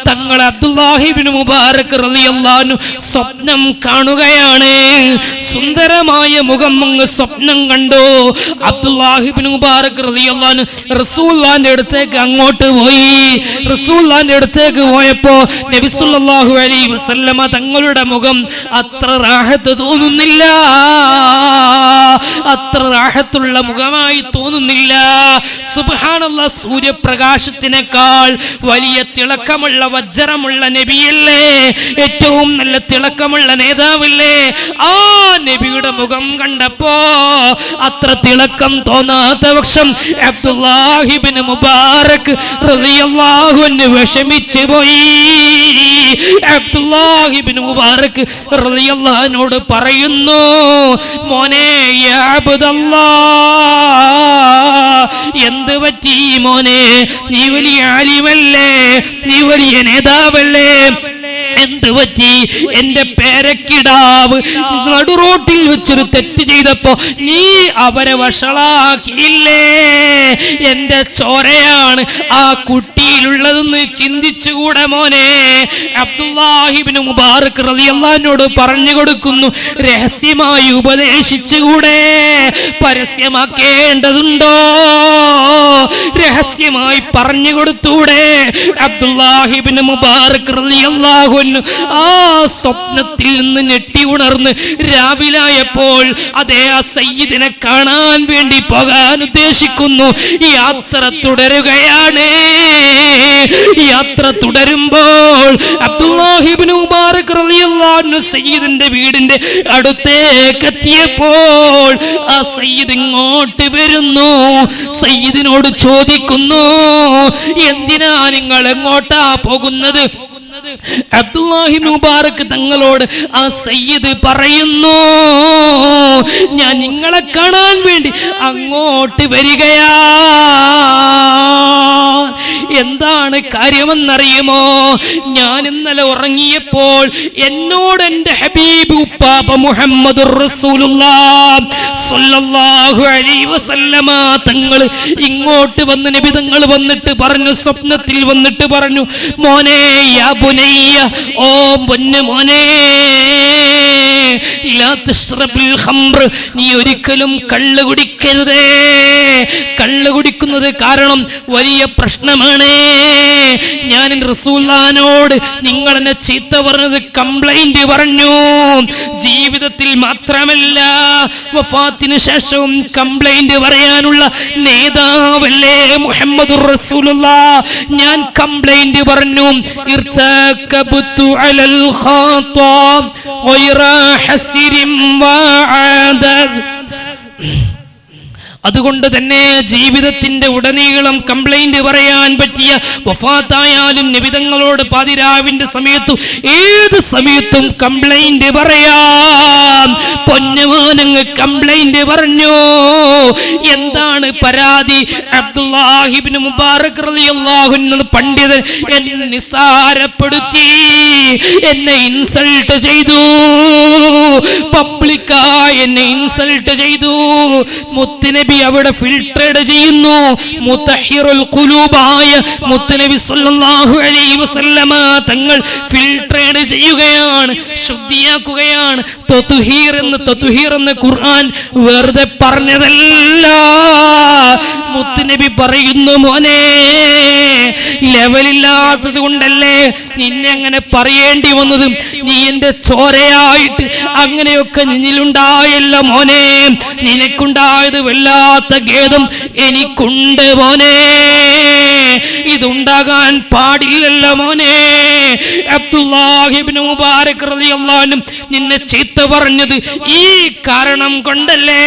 തങ്ങൾ അബ്ദുല്ലാഹി ഇബ്നു മുബാറക് റളിയല്ലാഹു അൻഹു സ്വപ്നം കാണുകയാണ്. സുന്ദരമായ മുഖം അങ്ങ് സ്വപ്നം കണ്ടു. അബ്ദുല്ലാഹി ഇബ്നു മുബാറക് റളിയല്ലാഹു അൻഹു റസൂലുള്ളാഹിന്റെ അടുത്തേക്ക് അങ്ങോട്ട് പോയി. റസൂലുള്ളാഹിന്റെ അടുത്തേക്ക് പോയപ്പോ നബി സല്ലല്ലാഹു അലൈഹി വസല്ലമ തങ്ങളുടെ മുഖം അത്ര റാഹത്ത് തോന്നുന്നില്ല, അത്ര റാഹത്തുള്ള മുഖമായി തോന്നുന്നില്ല. സുബ്ഹാനല്ലാഹ്, സൂര്യപ്രകാശത്തിനേക്കാൾ വലിയ തിളക്കമുള്ള വജ്രമുള്ള നബിയല്ലേ, ഏറ്റവും നല്ല തിളക്കമുള്ള നേതാവല്ലേ. ആ നബിയുടെ മുഖം കണ്ടപ്പോ അത്ര തിളക്കം തോന്നാത്ത പക്ഷം അബ്ദുല്ലാഹി ഇബ്നു മുബാറക് റളിയല്ലാഹു അൻഹു വിഷമിച്ചു പോയി. അബ്ദുല്ലാഹി ഇബ്നു മുബാറക് റളിയല്ലാഹു അൻഹുവോട് പറയുന്നു, മോനെ യാ അബ്ദുല്ലാഹ്, എന്ത് പറ്റി മോനെ? നീ വലിയ ആലിമല്ലേ, നീ വലിയ നേതാവല്ലേ, എന്ത് പറ്റി? എന്റെ പേരക്കിടാവ് നടുറോട്ടിൽ വെച്ചൊരു തെറ്റ് ചെയ്തപ്പോ നീ അവരെ വഷളാക്കിയില്ലേ? എന്റെ ചോരയാണ് ആ കുട്ടിയിലുള്ളതെന്ന് ചിന്തിച്ചുകൂടെ മോനെ? അബ്ദുല്ലാഹി ഇബ്നു മുബാറക് റളിയല്ലാഹു അൻഹുവോട് പറഞ്ഞു കൊടുക്കുന്നു, രഹസ്യമായി ഉപദേശിച്ചുകൂടെ? പരസ്യമാക്കേണ്ടതുണ്ടോ? രഹസ്യമായി പറഞ്ഞു കൊടുത്തൂടെ? അബ്ദുല്ലാഹി ഇബ്നു മുബാറക് റളിയല്ലാഹു അൻഹു ആ സ്വപ്നത്തിൽ നിന്ന് ഞെട്ടി ഉണർന്ന് രാവിലായപ്പോൾ അതേ ആ സയ്യിദിനെ കാണാൻ വേണ്ടി പോകാൻ ഉദ്ദേശിക്കുന്നു. യാത്ര തുടരുകയാണ്. യാത്ര തുടരുമ്പോൾ അബ്ദുല്ലാഹി ഇബ്നു മുബാറക് റളിയല്ലാഹു അൻഹു സയ്യിദിന്റെ വീടിന്റെ അടുത്തേക്ക് എത്തിയപ്പോൾ ആ സയ്യിദ് ഇങ്ങോട്ട് വരുന്നു. സയ്യിദിനോട് ചോദിക്കുന്നു, എന്തിനാ നിങ്ങൾ എങ്ങോട്ടാ പോകുന്നത്? അബ്ദുല്ലാഹി ഇബ്നു മുബാറക് തങ്ങളോട് ആ സയ്യിദ് പറയുന്നു, ഞാൻ നിങ്ങളെ കാണാൻ വേണ്ടി അങ്ങോട്ട് വരികയാ. എന്താണ് കാര്യമെന്നറിയുമോ? ഞാൻ ഇന്നലെ ഉറങ്ങിയപ്പോൾ എന്നോട് എൻ്റെ ഹബീബ് ഉപ്പാപ്പ മുഹമ്മദുർ റസൂലുള്ളാഹ് സ്വല്ലല്ലാഹു അലൈഹി വസല്ലമ തങ്ങൾ ഇങ്ങോട്ട് വന്ന് നബി തങ്ങൾ വന്നിട്ട് പറഞ്ഞു, സ്വപ്നത്തിൽ വന്നിട്ട് പറഞ്ഞു, മോനെ യാ ബുനയ്യ, ഓ പൊന്നു മോനെ, ലാ തശ്റബുൽ ഖംർ, നീ ഒരിക്കലും കള്ള് കുടിക്കരുതേ. കള്ള് കുടിക്കുന്നത് കാരണം വലിയ പ്രശ്നമാണ്. ഞാൻ റസൂലുള്ളാഹിനോട് നിങ്ങൾ എന്നെ ചീത്ത പറഞ്ഞത് കംപ്ലൈന്റ് പറഞ്ഞു. ജീവിതത്തിൽ മാത്രമല്ല വഫാത്തിന് ശേഷവും കംപ്ലൈന്റ് പറയാനുള്ള നേതാവല്ലേ മുഹമ്മദുർ റസൂലുള്ളാഹ്. ഞാൻ കംപ്ലൈന്റ് പറഞ്ഞു. ഇർതകബതു അലൽ ഖാതാ ഗൈറ ഹസിരിൻ വഅദദ്. അതുകൊണ്ട് തന്നെ ജീവിതത്തിന്റെ ഉടനീളം കംപ്ലൈന്റ് പറയാൻ പറ്റിയ, വഫാത്തായാലും നിബിതങ്ങളോട് പാതിരാവിന്റെ സമയത്തും ഏത് സമയത്തും കംപ്ലൈന്റ് പറയാം. പൊന്നുമാനങ്ങ് കംപ്ലൈന്റ് പറഞ്ഞു. എന്താണ് പരാതി? അബ്ദുല്ലാഹി ഇബ്നു മുബാറക് റളിയല്ലാഹു അൻഹു പണ്ഡിതൻ എന്നെ നിസാരപ്പെടുത്തി, എന്നെ ഇൻസൾട്ട് ചെയ്തു, പബ്ലിക്കായി എന്നെ ഇൻസൾട്ട് ചെയ്തു. മുത്തുനബി അവിടെ ഫിൽട്ടറേഡ് ചെയ്യുന്നു. മുതഹിറുൽ ഖുലൂബായ മുത്തുനബി സ്വല്ലല്ലാഹു അലൈഹി വസല്ലമ തങ്ങൾ ഫിൽട്ടറേഡ് ചെയ്യുകയാണ്, ശുദ്ധിയാക്കുകയാണ്. തത്ഹീർ എന്ന് ഖുർആൻ വെറുതെ പറഞ്ഞതല്ല. മുത്തുനബി പറയുന്നു, മോനെ, ലെവലില്ലാത്തത് കൊണ്ടല്ലേ നിന്നെ അങ്ങനെ പറയേണ്ടി വന്നത്. നീ എന്റെ ചോരയായിട്ട് അങ്ങനെയൊക്കെ നിന്നിലുണ്ടായല്ല മോനെ. നിനക്കുണ്ടായത് വല്ലാത്ത ഖേദം എനിക്കുണ്ട് മോനെ. ഇതുണ്ടാകാൻ പാടില്ലല്ല മോനെ. അബ്ദുല്ലാഹി ഇബ്നു മുബാറക് റളിയല്ലാഹു അൻഹു നിന്നെ ചീത്ത പറഞ്ഞത് ഈ കാരണം കൊണ്ടല്ലേ.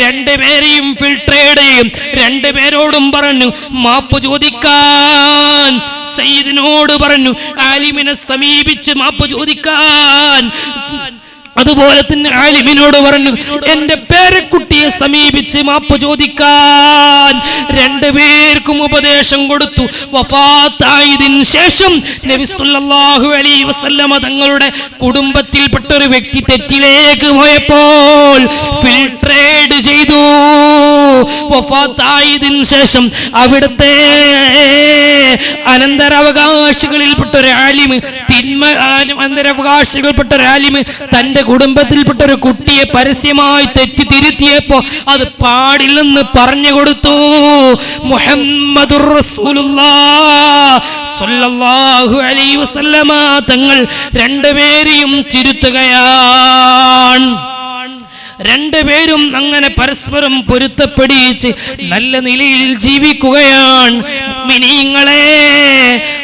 രണ്ടുപേരെയും ഫിൽട്ടറേഡ് ചെയ്യും. രണ്ടുപേരോടും പറഞ്ഞു മാപ്പ് ചോദിക്കാൻ. സയ്യിദിനോട് പറഞ്ഞു ആലിമിനെ സമീപിച്ച് മാപ്പ് ചോദിക്കാൻ. അതുപോലെ തന്നെ ആലിമിനോട് പറഞ്ഞു എന്റെ പേരക്കുട്ടിയെ സമീപിച്ച് മാപ്പ് ചോദിക്കാൻ. രണ്ടുപേർക്കും ഉപദേശം കൊടുത്തു. വഫാത്തായതിനു ശേഷം നബി സല്ലല്ലാഹു അലൈഹി വസല്ലമ തങ്ങളുടെ കുടുംബത്തിൽപ്പെട്ട ഒരു വ്യക്തി തെറ്റിലേക്ക് പോയപ്പോൾ ഫിൽട്രേഡ് ചെയ്തു. വഫാത്തായതിനു ശേഷം അവിടുത്തെ അനന്തരാവകാശികളിൽപ്പെട്ട ഒരു ആലിമ്, അനന്തരാവകാശികൾപ്പെട്ട ഒരു ആലിമ് തന്റെ കുടുംബത്തിൽപ്പെട്ട ഒരു കുട്ടിയെ പരസ്യമായി തെറ്റി തിരുത്തിയപ്പോ അത് പാടില്ലെന്ന് പറഞ്ഞു കൊടുത്തു. മുഹമ്മദുർ റസൂലുള്ളാഹ് സ്വല്ലല്ലാഹു അലൈഹി വസല്ലമ തങ്ങൾ രണ്ടുപേരെയും തിരുത്തുകയാണ്. രണ്ടുപേരും അങ്ങനെ പരസ്പരം പൊരുത്തപ്പെടിച്ച് നല്ല നിലയിൽ ജീവിക്കുകയാണ്. മുഅ്മിനീങ്ങളെ,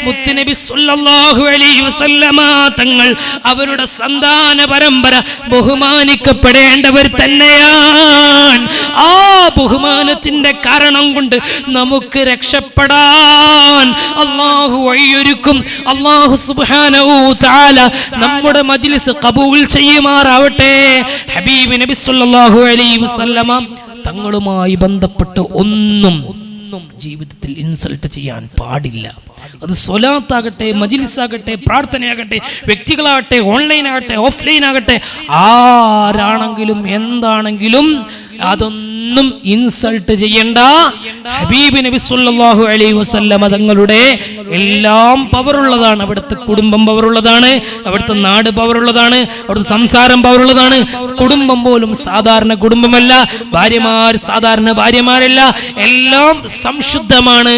മുത്തുനബി സല്ലല്ലാഹു അലൈഹി വസല്ലമ തങ്ങൾ അവരുടെ സന്താന പരമ്പര ബഹുമാനിക്കപ്പെടേണ്ടവർ തന്നെയാണ്. ആ ബഹുമാനത്തിന്റെ കാരണം കൊണ്ട് നമുക്ക് രക്ഷപ്പെടാൻ അല്ലാഹു വഴിയൊരുക്കും. അല്ലാഹു സുബ്ഹാനഹു തആല നമ്മുടെ മജ്ലിസ് ഖബൂൽ ചെയ്യുമാറാവട്ടെ. ഹബീബ് നബി സല്ലല്ലാഹു അലൈഹി വസല്ലമ തങ്ങളുമായി ബന്ധപ്പെട്ട് ഒന്നും ജീവിതത്തിൽ ഇൻസൾട്ട് ചെയ്യാൻ പാടില്ല. അത് സ്വലാത്താകട്ടെ, മജ്ലിസാകട്ടെ, പ്രാർത്ഥനയാകട്ടെ, വ്യക്തികളാകട്ടെ, ഓൺലൈൻ ആകട്ടെ, ഓഫ്ലൈൻ ആകട്ടെ, ആരാണെങ്കിലും എന്താണെങ്കിലും അതൊന്നും അതൊന്നും ഇൻസൾട്ട് ചെയ്യണ്ട. ഹബീബ് നബി സല്ലല്ലാഹു അലൈഹി വസല്ലം തങ്ങളുടെ എല്ലാം പവറുള്ളതാണ്. അവിടുത്തെ കുടുംബം പവറുള്ളതാണ്, അവിടുത്തെ നാട് പവറുള്ളതാണ്, അവിടുത്തെ സംസാരം പവറുള്ളതാണ്. കുടുംബം പോലും സാധാരണ കുടുംബമല്ല, ഭാര്യമാർ സാധാരണ ഭാര്യമാരല്ല, എല്ലാം സംശുദ്ധമാണ്.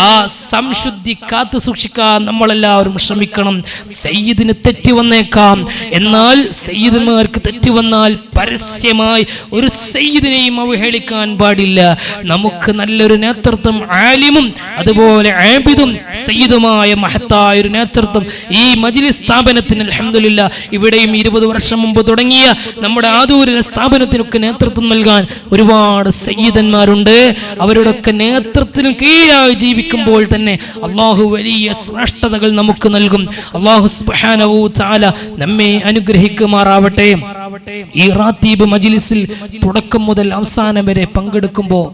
ആ സംശുദ്ധി കാത്തു സൂക്ഷിക്കാൻ നമ്മളെല്ലാവരും ശ്രമിക്കണം. സയ്യിദിന് തെറ്റി വന്നേക്കാം, എന്നാൽ സയ്യിദന്മാർക്ക് തെറ്റി വന്നാൽ പരസ്യമായി ഒരു സയ്യിദിനെയും അവഹേളിക്കാൻ പാടില്ല. നമുക്ക് നല്ലൊരു നേതൃത്വം, ആലിമും അതുപോലെ ആബിദും സയ്യിദുമായ മഹത്തായ ഒരു നേതൃത്വം ഈ മജ്ലിസ് സ്ഥാപനത്തിന് അൽഹംദുലില്ലാ ഇവിടെയും 20 വർഷം മുമ്പ് തുടങ്ങിയ നമ്മുടെ ആദൂരിലെ സ്ഥാപനത്തിനൊക്കെ നേതൃത്വം നൽകാൻ ഒരുപാട് സയ്യിദന്മാരുണ്ട്. അവരുടെയൊക്കെ നേതൃത്വത്തിന് കീഴായി ജീവിക്കുമ്പോൾ തന്നെ അള്ളാഹു വലിയ ശ്രേഷ്ഠതകൾ നമുക്ക് നൽകും. അള്ളാഹു സുബ്ഹാനഹു തആല നമ്മെ അനുഗ്രഹിക്കുമാറാവട്ടെ. ഈ റാത്തീബ് മജ്ലിസിൽ തുടക്കം മുതൽ അവസാനം വരെ പങ്കെടുക്കുമ്പോൾ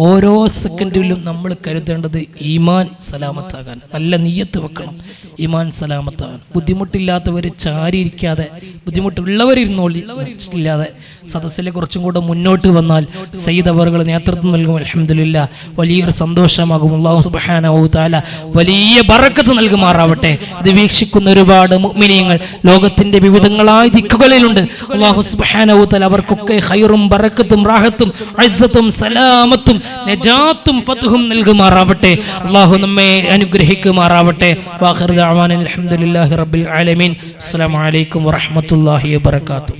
ഓരോ സെക്കൻഡിലും നമ്മൾ കരുതേണ്ടത് ഈമാൻ സലാമത്താകാൻ, നല്ല നിയ്യത്ത് വെക്കണം. ഈമാൻ സലാമത്താകാൻ, ബുദ്ധിമുട്ടില്ലാത്തവർ ചാരിയിരിക്കാതെ, ബുദ്ധിമുട്ടുള്ളവരിരുന്നോളില്ലാതെ സദസ്സിലെ കുറച്ചും കൂടെ മുന്നോട്ട് വന്നാൽ സയ്യിദ് അവറുകൾ നേതൃത്വം നൽകും. അൽഹംദുലില്ലാ വലിയൊരു സന്തോഷമാകും. അല്ലാഹു സുബ്ഹാനഹു തആല വലിയ ബറക്കത്ത് നൽകുമാറാവട്ടെ. ഇത് വീക്ഷിക്കുന്ന ഒരുപാട് മുഅ്മിനീങ്ങൾ ലോകത്തിന്റെ വിവിധങ്ങളായ ദിക്കുകളിലുണ്ട്. അല്ലാഹു സുബ്ഹാനഹു തആല അവർക്കൊക്കെ ഖൈറും ബറക്കത്തും റാഹത്തും ഇസ്സത്തും സലാമത്തും നജാത്തും ഫത്ഹും നൽകുമാറാവട്ടെ. അല്ലാഹു നമ്മെ അനുഗ്രഹിക്കുമാറാവട്ടെ. വാഖിറു ദഅവാന അൽഹംദുലില്ലാഹി റബ്ബിൽ ആലമീൻ. അസ്സലാമു അലൈക്കും വറഹ്മത്തുള്ളാഹി വബറകാതുഹു.